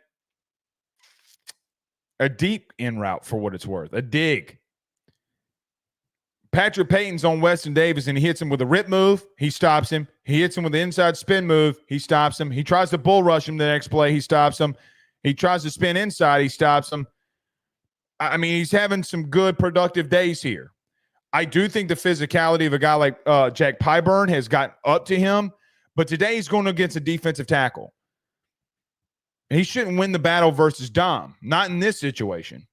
a deep in route, for what it's worth. A dig. Patrick Payton's on Weston Davis, and he hits him with a rip move. He stops him. He hits him with the inside spin move. He stops him. He tries to bull rush him the next play. He stops him. He tries to spin inside. He stops him. He's having some good, productive days here. I do think the physicality of a guy like Jack Pyburn has gotten up to him, but today he's going against a defensive tackle. He shouldn't win the battle versus Dom. Not in this situation.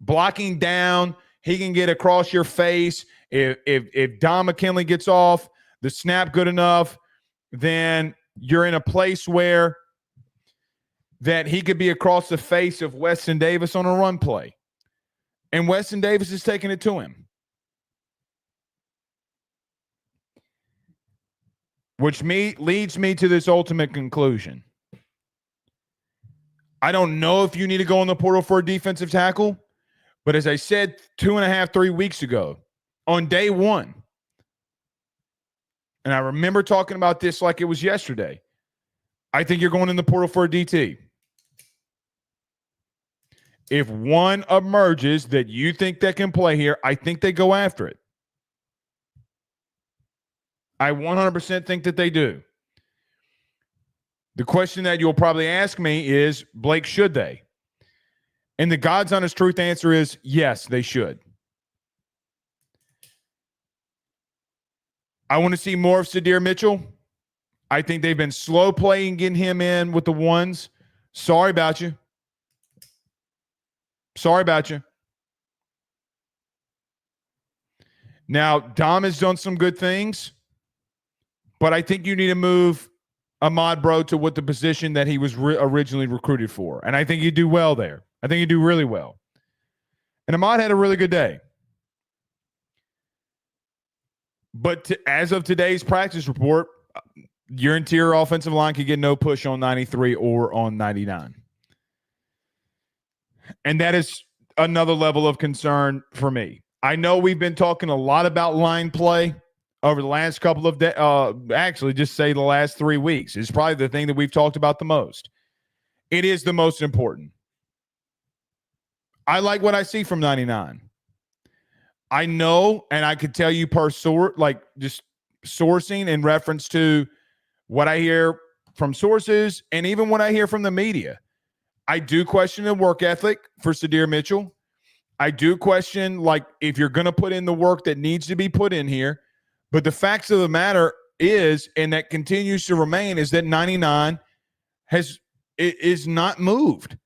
Blocking down, he can get across your face. If Don McKinley gets off the snap good enough, then you're in a place where that he could be across the face of Weston Davis on a run play. And Weston Davis is taking it to him. Which leads me to this ultimate conclusion. I don't know if you need to go in the portal for a defensive tackle, but as I said 2.5, 3 weeks ago, on day 1, and I remember talking about this like it was yesterday, I think you're going in the portal for a DT. If one emerges that you think that can play here, I think they go after it. I 100% think that they do. The question that you'll probably ask me is, Blake, should they? And the God's honest truth answer is yes, they should. I want to see more of Sadir Mitchell. I think they've been slow playing getting him in with the ones. Sorry about you. Sorry about you. Now, Dom has done some good things, but I think you need to move Ahmad Bro to what the position that he was originally recruited for. And I think you do well there. I think you do really well. And Ahmad had a really good day. But as of today's practice report, your interior offensive line could get no push on 93 or on 99. And that is another level of concern for me. I know we've been talking a lot about line play over the last couple of days. Actually, just say the last 3 weeks. It's probably the thing that we've talked about the most. It is the most important. I like what I see from 99. I know, and I could tell you just sourcing in reference to what I hear from sources and even what I hear from the media, I do question the work ethic for Sadir Mitchell. I do question, like, if you're going to put in the work that needs to be put in here. But the facts of the matter is, and that continues to remain, is that 99 is not moved.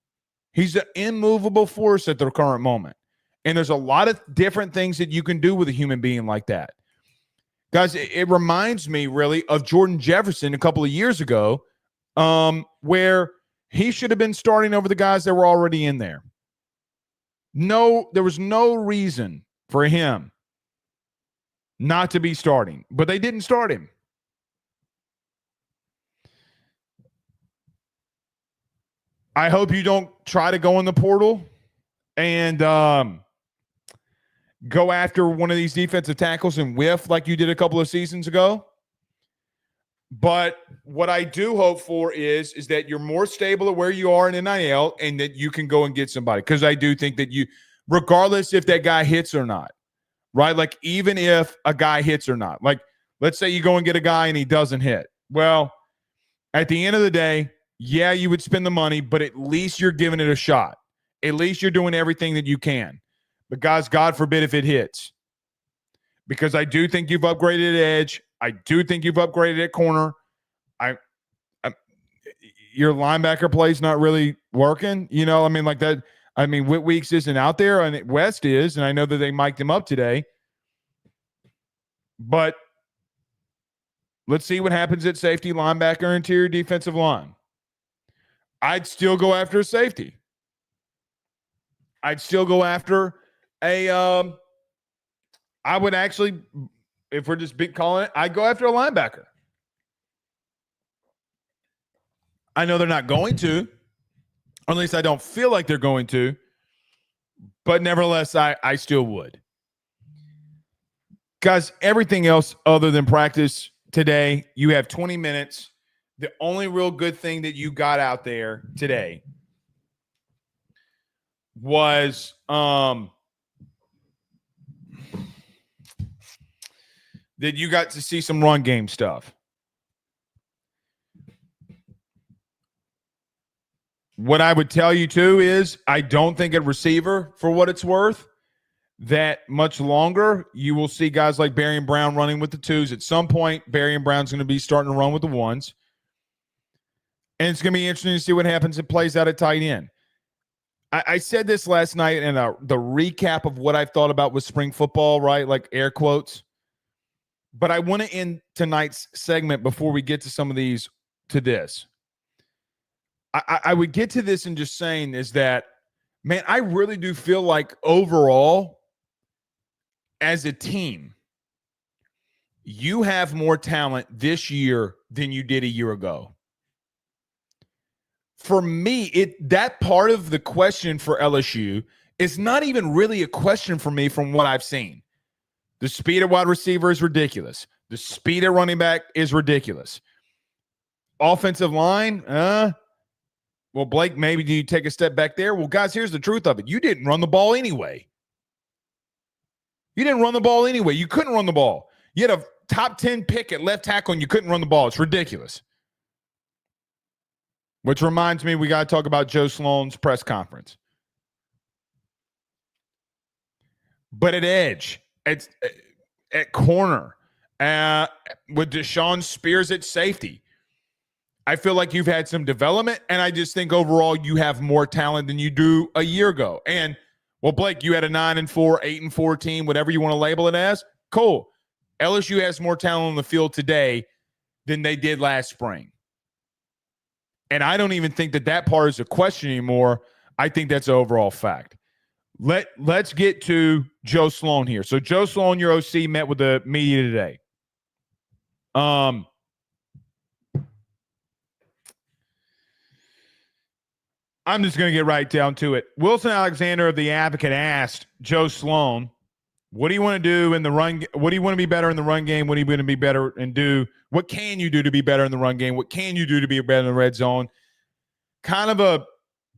He's an immovable force at the current moment. And there's a lot of different things that you can do with a human being like that. Guys, it reminds me really of Jordan Jefferson a couple of years ago, where he should have been starting over the guys that were already in there. No, there was no reason for him not to be starting, but they didn't start him. I hope you don't try to go in the portal and go after one of these defensive tackles and whiff like you did a couple of seasons ago. But what I do hope for is that you're more stable at where you are in NIL and that you can go and get somebody. Because I do think that you, regardless if that guy hits or not, right? Like, even if a guy hits or not, like, let's say you go and get a guy and he doesn't hit. Well, at the end of the day, yeah, you would spend the money, but at least you're giving it a shot. At least you're doing everything that you can. But guys, God forbid if it hits. Because I do think you've upgraded at edge. I do think you've upgraded at corner. Your linebacker play's not really working. You know, I mean, like that. I mean, Whit Weeks isn't out there, and West is, and I know that they mic'd him up today. But let's see what happens at safety, linebacker, interior defensive line. I'd still go after a safety. I'd still go after a I would actually, if we're just big calling it, I'd go after a linebacker. I know they're not going to, or at least I don't feel like they're going to, but nevertheless, I still would. Guys, everything else other than practice today, you have 20 minutes. The only real good thing that you got out there today was that you got to see some run game stuff. What I would tell you, too, is I don't think at receiver, for what it's worth, that much longer you will see guys like Barry and Brown running with the twos. At some point, Barry and Brown's going to be starting to run with the ones. And it's going to be interesting to see what happens. It plays out at tight end. I said this last night in the recap of what I've thought about with spring football, right? Like air quotes. But I want to end tonight's segment before we get to some of these to this. I would get to this and just saying is that, man, I really do feel like overall, as a team, you have more talent this year than you did a year ago. For me, that part of the question for LSU is not even really a question for me from what I've seen. The speed of wide receiver is ridiculous. The speed of running back is ridiculous. Offensive line, well, Blake, maybe do you take a step back there? Well, guys, here's the truth of it. You didn't run the ball anyway. You didn't run the ball anyway. You couldn't run the ball. You had a top 10 pick at left tackle and you couldn't run the ball. It's ridiculous. Which reminds me, we got to talk about Joe Sloan's press conference. But at edge, at corner, with Deshaun Spears at safety, I feel like you've had some development, and I just think overall you have more talent than you do a year ago. And, well, Blake, you had a 9-4, 8-4 team, whatever you want to label it as. Cool. LSU has more talent on the field today than they did last spring. And I don't even think that part is a question anymore. I think that's an overall fact. Let's get to Joe Sloan here. So Joe Sloan, your OC, met with the media today. I'm just going to get right down to it. Wilson Alexander of The Advocate asked Joe Sloan, what do you want to do in the run? What do you want to be better in the run game? What are you going to be better and do? What can you do to be better in the run game? What can you do to be better in the red zone? Kind of a,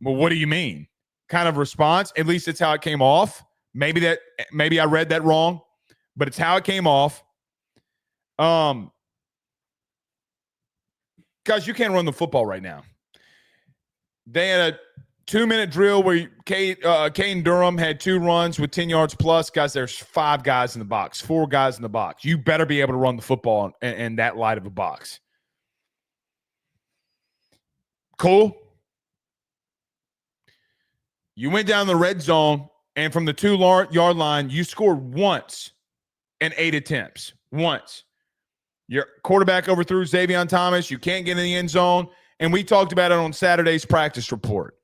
well, what do you mean? Kind of response. At least it's how it came off. Maybe I read that wrong, but it's how it came off. Guys, you can't run the football right now. They had a 2-minute drill where Caden Durham had 2 runs with 10 yards plus. Guys, there's 5 guys in the box, 4 guys in the box. You better be able to run the football in that light of a box. Cool. You went down the red zone, and from the 2-yard line, you scored once in 8 attempts. Once. Your quarterback overthrew Xavier Thomas. You can't get in the end zone. And we talked about it on Saturday's practice report.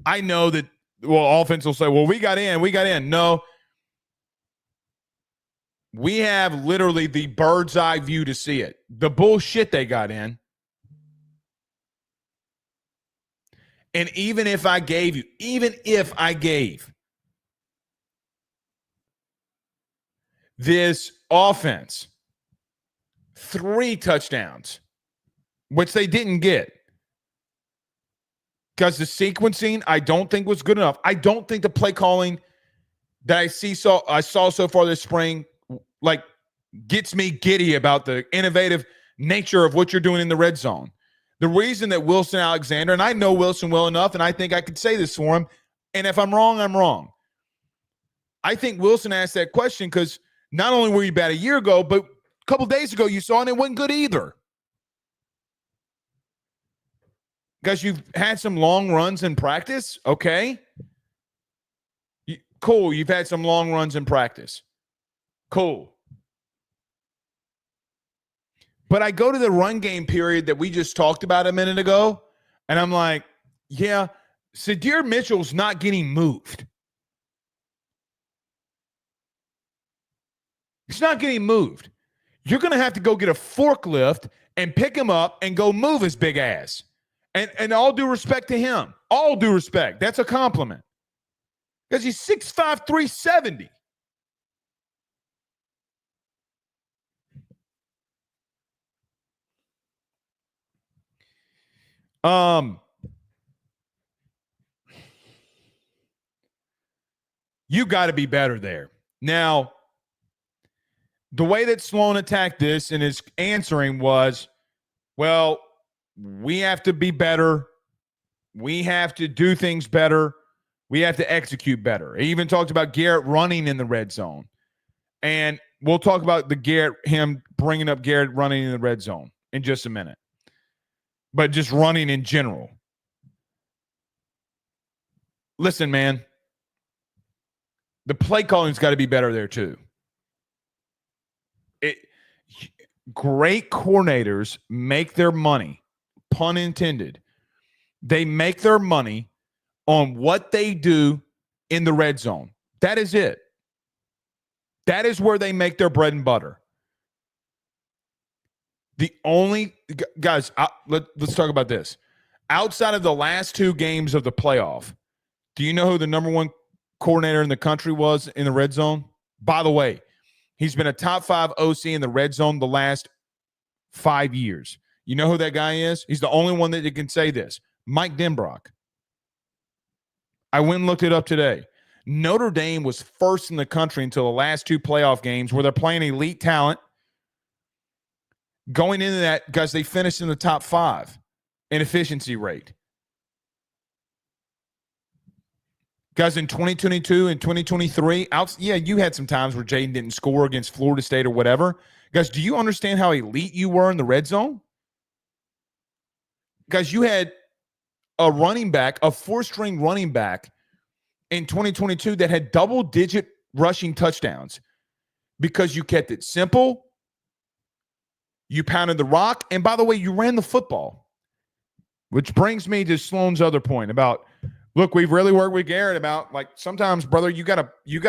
I know that, offense will say, well, we got in. No. We have literally the bird's eye view to see it. The bullshit they got in. And even if I gave this offense 3 touchdowns, which they didn't get, because the sequencing I don't think was good enough. I don't think the play calling that I saw so far this spring gets me giddy about the innovative nature of what you're doing in the red zone. The reason that Wilson Alexander, and I know Wilson well enough, and I think I could say this for him, and if I'm wrong, I'm wrong. I think Wilson asked that question because not only were you bad a year ago, but a couple days ago you saw, and it wasn't good either. Because you've had some long runs in practice, okay? Cool, you've had some long runs in practice. Cool. But I go to the run game period that we just talked about a minute ago, and I'm like, yeah, Sadir Mitchell's not getting moved. He's not getting moved. You're going to have to go get a forklift and pick him up and go move his big ass. And all due respect to him. All due respect. That's a compliment. Because he's 6'5", 370. You got to be better there. Now, the way that Sloan attacked this and his answering was, well, we have to be better. We have to do things better. We have to execute better. He even talked about Garrett running in the red zone. And we'll talk about him bringing up Garrett running in the red zone in just a minute. But just running in general. Listen, man. The play calling's got to be better there too. Great coordinators make their money, pun intended. They make their money on what they do in the red zone. That is it. That is where they make their bread and butter. The only guys, let's talk about this. Outside of the last 2 games of the playoff, do you know who the number 1 coordinator in the country was in the red zone? By the way, he's been a top 5 OC in the red zone the last 5 years. You know who that guy is? He's the only one that can say this. Mike Denbrock. I went and looked it up today. Notre Dame was first in the country until the last 2 playoff games where they're playing elite talent. Going into that, guys, they finished in the top 5 in efficiency rate. Guys, in 2022 and 2023, you had some times where Jaden didn't score against Florida State or whatever. Guys, do you understand how elite you were in the red zone? Guys, you had a running back, a 4-string running back in 2022 that had double-digit rushing touchdowns because you kept it simple, you pounded the rock, and by the way, you ran the football. Which brings me to Sloan's other point about, look, we've really worked with Garrett about, sometimes, brother, you gotta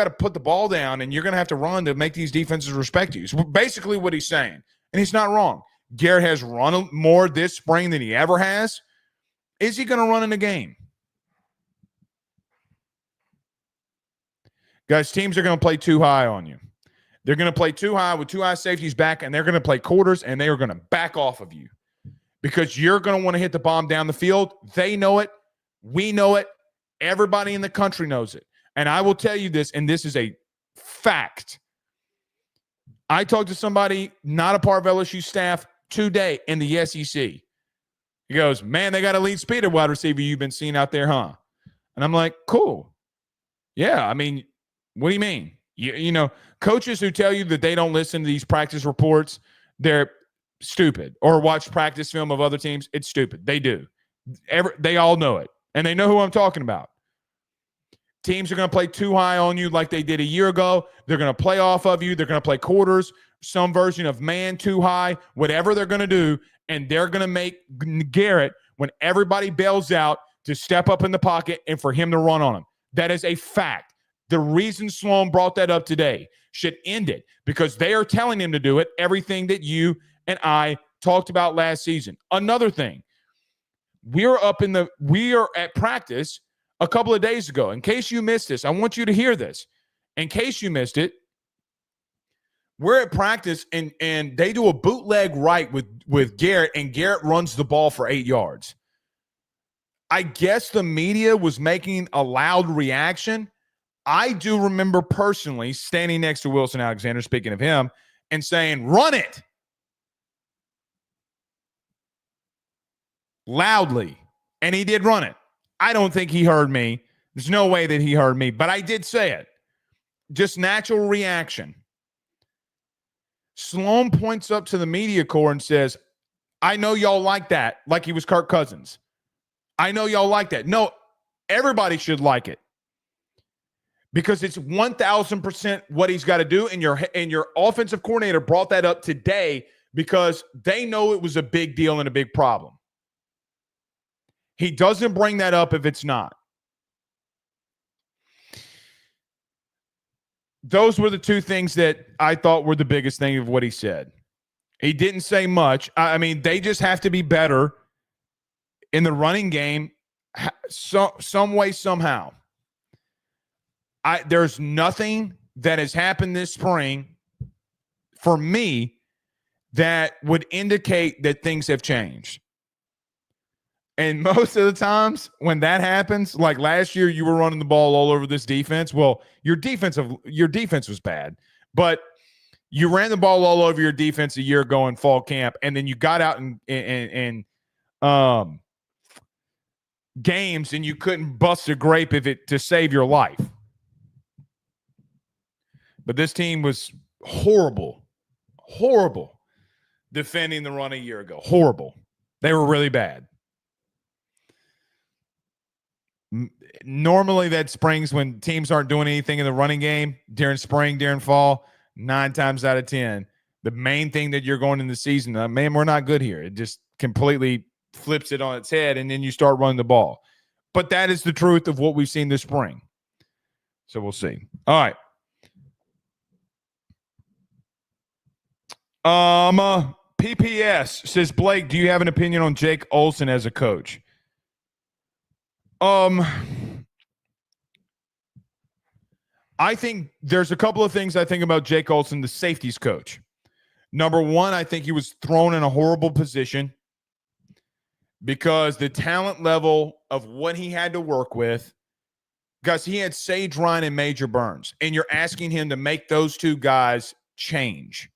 put the ball down and you're gonna have to run to make these defenses respect you. So basically what he's saying, and he's not wrong. Garrett has run more this spring than he ever has. Is he gonna run in the game? Guys, teams are gonna play too high on you. They're gonna play too high with 2 high safeties back, and they're gonna play quarters, and they are gonna back off of you because you're gonna want to hit the bomb down the field. They know it. We know it. Everybody in the country knows it. And I will tell you this, and this is a fact. I talked to somebody not a part of LSU staff today in the SEC. He goes, man, they got a lead speed at wide receiver you've been seeing out there, huh? And I'm like, cool. Yeah, I mean, what do you mean? You know, coaches who tell you that they don't listen to these practice reports, they're stupid. Or watch practice film of other teams, it's stupid. They do. They all know it. And they know who I'm talking about. Teams are going to play too high on you like they did a year ago. They're going to play off of you. They're going to play quarters, some version of man too high, whatever they're going to do. And they're going to make Garrett, when everybody bails out, to step up in the pocket and for him to run on him. That is a fact. The reason Sloan brought that up today should end it, because they are telling him to do it, everything that you and I talked about last season. Another thing, we are at practice a couple of days ago. In case you missed this, I want you to hear this. In case you missed it, we're at practice and they do a bootleg right with Garrett, and Garrett runs the ball for 8 yards. I guess the media was making a loud reaction. I do remember personally standing next to Wilson Alexander, speaking of him, and saying, run it loudly. And he did run it. I don't think he heard me. There's no way that he heard me, but I did say it. Just natural reaction. Sloan points up to the media corps and says, I know y'all like that, like he was Kirk Cousins. I know y'all like that. No, everybody should like it, because it's 1,000% what he's got to do. And your offensive coordinator brought that up today because they know it was a big deal and a big problem. He doesn't bring that up if it's not. Those were the two things that I thought were the biggest thing of what he said. He didn't say much. I mean, they just have to be better in the running game some way, somehow. There's nothing that has happened this spring for me that would indicate that things have changed. And most of the times when that happens, like last year, you were running the ball all over this defense. Well, your defense was bad, but you ran the ball all over your defense a year ago in fall camp, and then you got out in games and you couldn't bust a grape to save your life. But this team was horrible defending the run a year ago. Horrible. They were really bad. Normally that springs when teams aren't doing anything in the running game during spring, during fall. 9 times out of 10, the main thing that you're going in the season, man, we're not good here. It just completely flips it on its head, and then you start running the ball. But that is the truth of what we've seen this spring. So we'll see. All right. PPS says, Blake, do you have an opinion on Jake Olson as a coach? I think there's a couple of things I think about Jake Olson, the safeties coach. Number one, I think he was thrown in a horrible position because the talent level of what he had to work with, guys, he had Sage Ryan and Major Burns, and you're asking him to make those two guys change.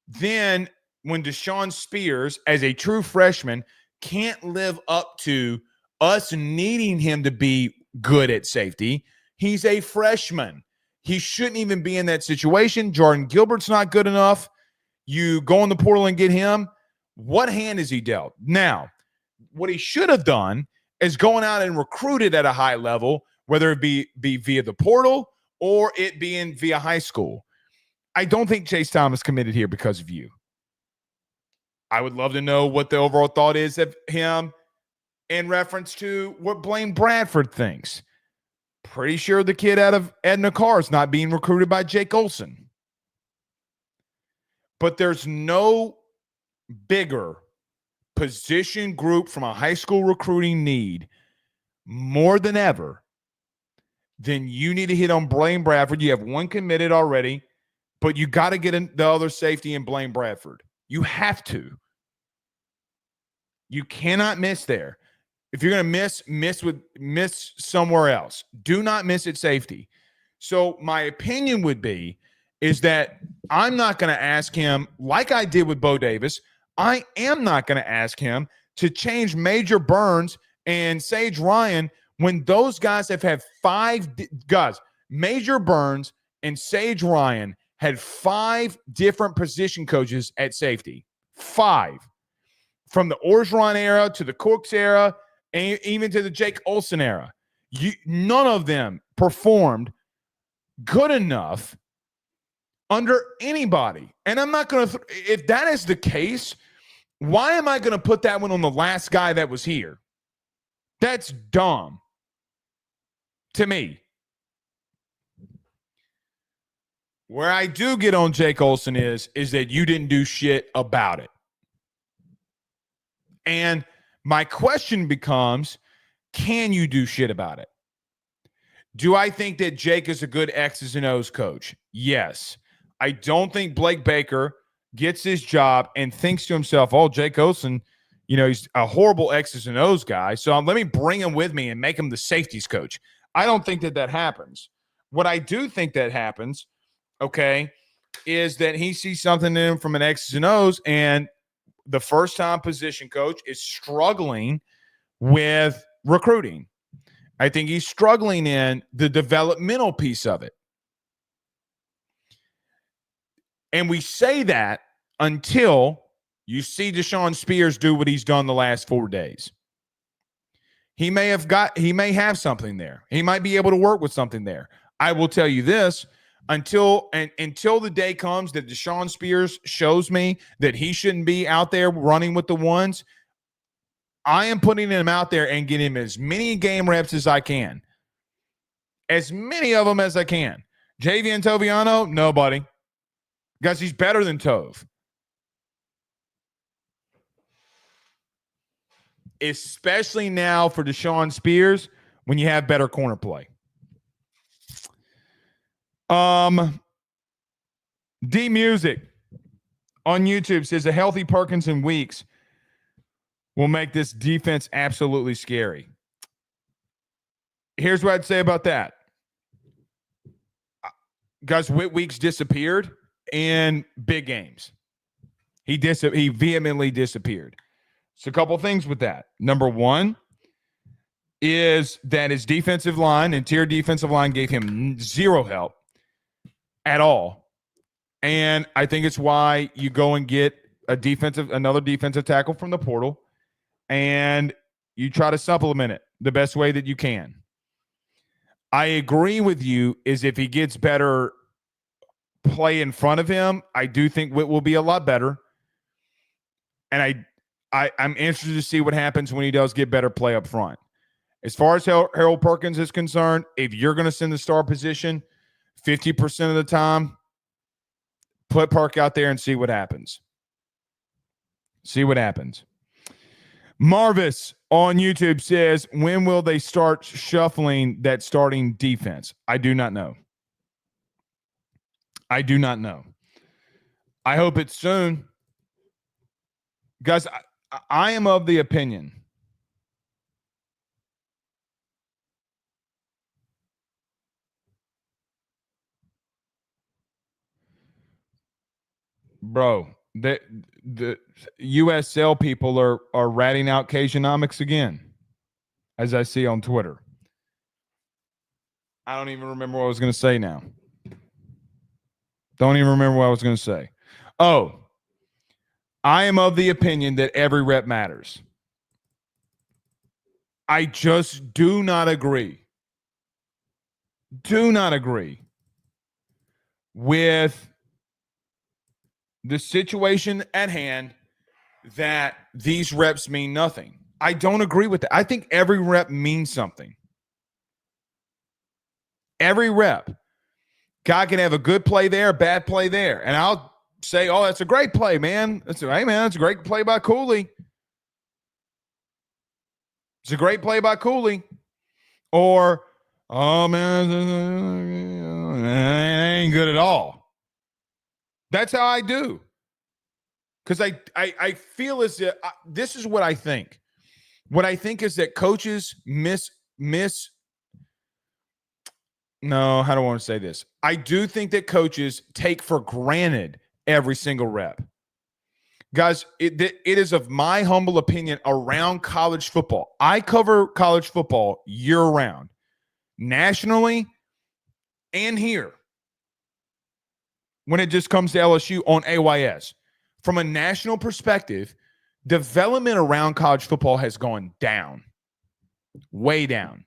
Then when Deshaun Spears, as a true freshman, can't live up to us needing him to be good at safety, he's a freshman. He shouldn't even be in that situation. Jordan Gilbert's not good enough. You go in the portal and get him. What hand is he dealt? Now, what he should have done is going out and recruited at a high level, whether it be via the portal or it being via high school. I don't think Chase Thomas committed here because of you. I would love to know what the overall thought is of him in reference to what Blaine Bradford thinks. Pretty sure the kid out of Edna Carr is not being recruited by Jake Olson. But there's no bigger position group from a high school recruiting need more than ever than you need to hit on Blaine Bradford. You have one committed already, but you got to get in the other safety in Blaine Bradford. You have to. You cannot miss there. If you're going to miss somewhere else. Do not miss at safety. So my opinion would be is that I'm not going to ask him, like I did with Bo Davis, I am not going to ask him to change Major Burns and Sage Ryan when those guys have had guys, Major Burns and Sage Ryan had 5 different position coaches at safety. 5. From the Orgeron era to the Cooks era, and even to the Jake Olson era. None of them performed good enough under anybody. And I'm not going to, if that is the case, why am I going to put that one on the last guy that was here? That's dumb to me. Where I do get on Jake Olson is that you didn't do shit about it. And my question becomes, can you do shit about it? Do I think that Jake is a good X's and O's coach? Yes. I don't think Blake Baker gets his job and thinks to himself, oh, Jake Olson, he's a horrible X's and O's guy, so let me bring him with me and make him the safeties coach. I don't think that happens. What I do think that happens, okay, is that he sees something in him from an X's and O's, and the first-time position coach is struggling with recruiting. I think he's struggling in the developmental piece of it. And we say that until you see Deshaun Spears do what he's done the last 4 days. He may have something there. He might be able to work with something there. I will tell you this, until the day comes that Deshaun Spears shows me that he shouldn't be out there running with the ones, I am putting him out there and getting him as many game reps as I can. As many of them as I can. Javian Toviano, nobody. Because he's better than Tove. Especially now for Deshaun Spears when you have better corner play. D Music on YouTube says a healthy Perkins in weeks will make this defense absolutely scary. Here's what I'd say about that. Gus Weeks disappeared in big games. He vehemently disappeared. So a couple things with that. Number one is that his defensive line, interior defensive line, gave him zero help at all. And I think it's why you go and get another defensive tackle from the portal, and you try to supplement it the best way that you can. I agree with you is if he gets better play in front of him, I do think Witt will be a lot better. And I'm interested to see what happens when he does get better play up front. As far as Harold Perkins is concerned, if you're going to send the star position 50% of the time, put Park out there and see what happens. See what happens. Marvis on YouTube says, when will they start shuffling that starting defense? I do not know. I do not know. I hope it's soon. Guys, I am of the opinion bro, the USL people are ratting out Cajun-omics again, as I see on Twitter. I don't even remember what I was going to say now. Don't even remember what I was going to say. Oh, I am of the opinion that every rep matters. I just do not agree. Do not agree with the situation at hand that these reps mean nothing. I don't agree with that. I think every rep means something. Every rep. Guy can have a good play there, a bad play there. And I'll say, oh, that's a great play, man. That's a great play by Cooley. It's a great play by Cooley. Or, oh, man, it ain't good at all. That's how I do. Because I feel as if this is what I think. What I think is that coaches no, how do I want to say this? I do think that coaches take for granted every single rep. Guys, it is of my humble opinion around college football. I cover college football year round, nationally and here when it just comes to LSU on AYS. From a national perspective, development around college football has gone down, way down.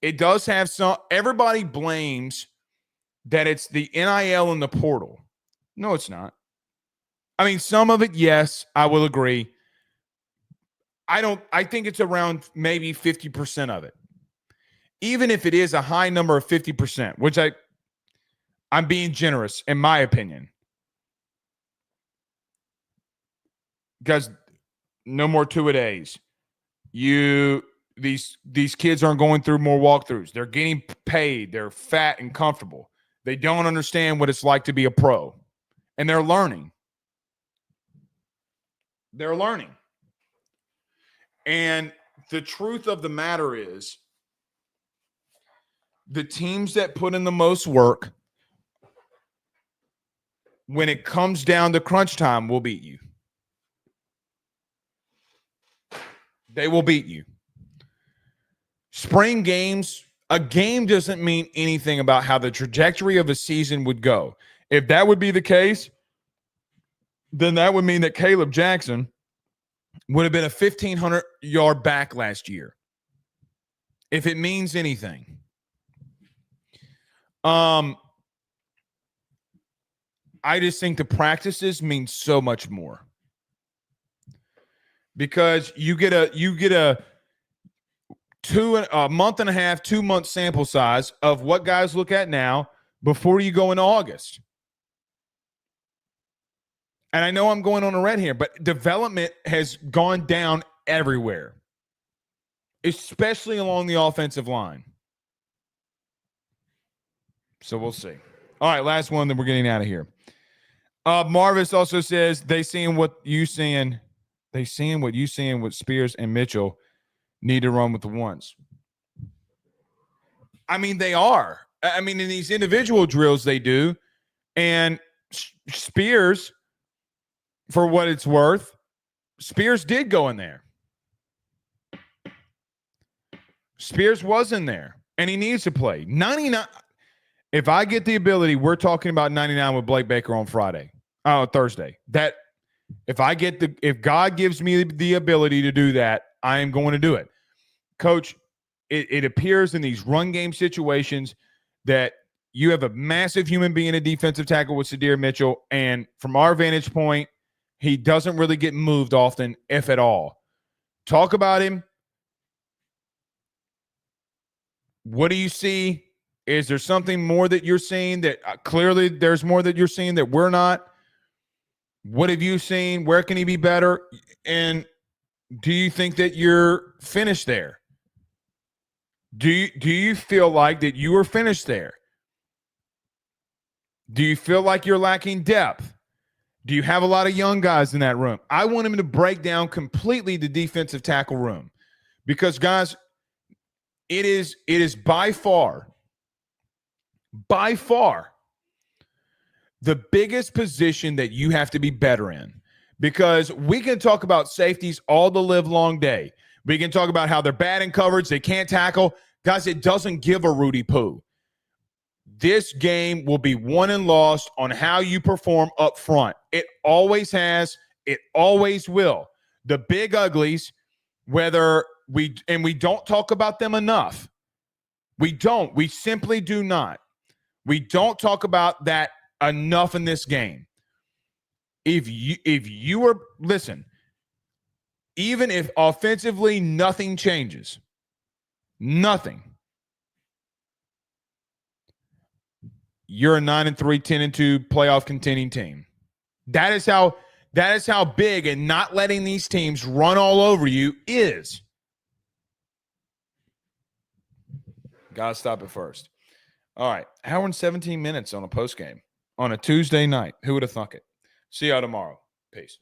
It does have some, everybody blames that it's the NIL and the portal. No, it's not. I mean, some of it, yes, I will agree. I think it's around maybe 50% of it. Even if it is a high number of 50%, which I'm being generous in my opinion. Because no more two-a-days. These kids aren't going through more walkthroughs. They're getting paid. They're fat and comfortable. They don't understand what it's like to be a pro. And they're learning. They're learning. And the truth of the matter is, the teams that put in the most work, when it comes down to crunch time, will beat you. They will beat you. Spring games, a game doesn't mean anything about how the trajectory of a season would go. If that would be the case, then that would mean that Caleb Jackson would have been a 1,500-yard back last year. If it means anything. I just think the practices mean so much more. Because you get a month and a half, 2 month sample size of what guys look at now before you go into August. And I know I'm going on a red here, but development has gone down everywhere, especially along the offensive line. So we'll see. All right, last one, then we're getting out of here. Marvis also says they seeing what you seeing with Spears and Mitchell need to run with the ones. I mean, they are. I mean, in these individual drills, they do. And Spears, for what it's worth, Spears did go in there. Spears was in there, and he needs to play. 99. If I get the ability, we're talking about 99 with Blake Baker on Thursday. That if God gives me the ability to do that, I am going to do it. Coach, it appears in these run game situations that you have a massive human being, a defensive tackle with Sadir Mitchell, and from our vantage point, he doesn't really get moved often, if at all. Talk about him. What do you see? Is there something more that you're seeing that clearly there's more that you're seeing that we're not? What have you seen? Where can he be better? And do you think that you're finished there? Do you feel like that you are finished there? Do you feel like you're lacking depth? Do you have a lot of young guys in that room? I want him to break down completely the defensive tackle room because, guys, it is by far the biggest position that you have to be better in, because we can talk about safeties all the live long day. We can talk about how they're bad in coverage, they can't tackle. Guys, it doesn't give a Rudy poo. This game will be won and lost on how you perform up front. It always has. It always will. The big uglies, we don't talk about them enough. We don't. We simply do not. We don't talk about that enough in this game. Listen, even if offensively nothing changes, nothing, you're a 9-3, 10-2 playoff contending team. That is how big, and not letting these teams run all over you is. Gotta stop it first. All right, hour and 17 minutes on a post game on a Tuesday night. Who would have thunk it? See y'all tomorrow. Peace.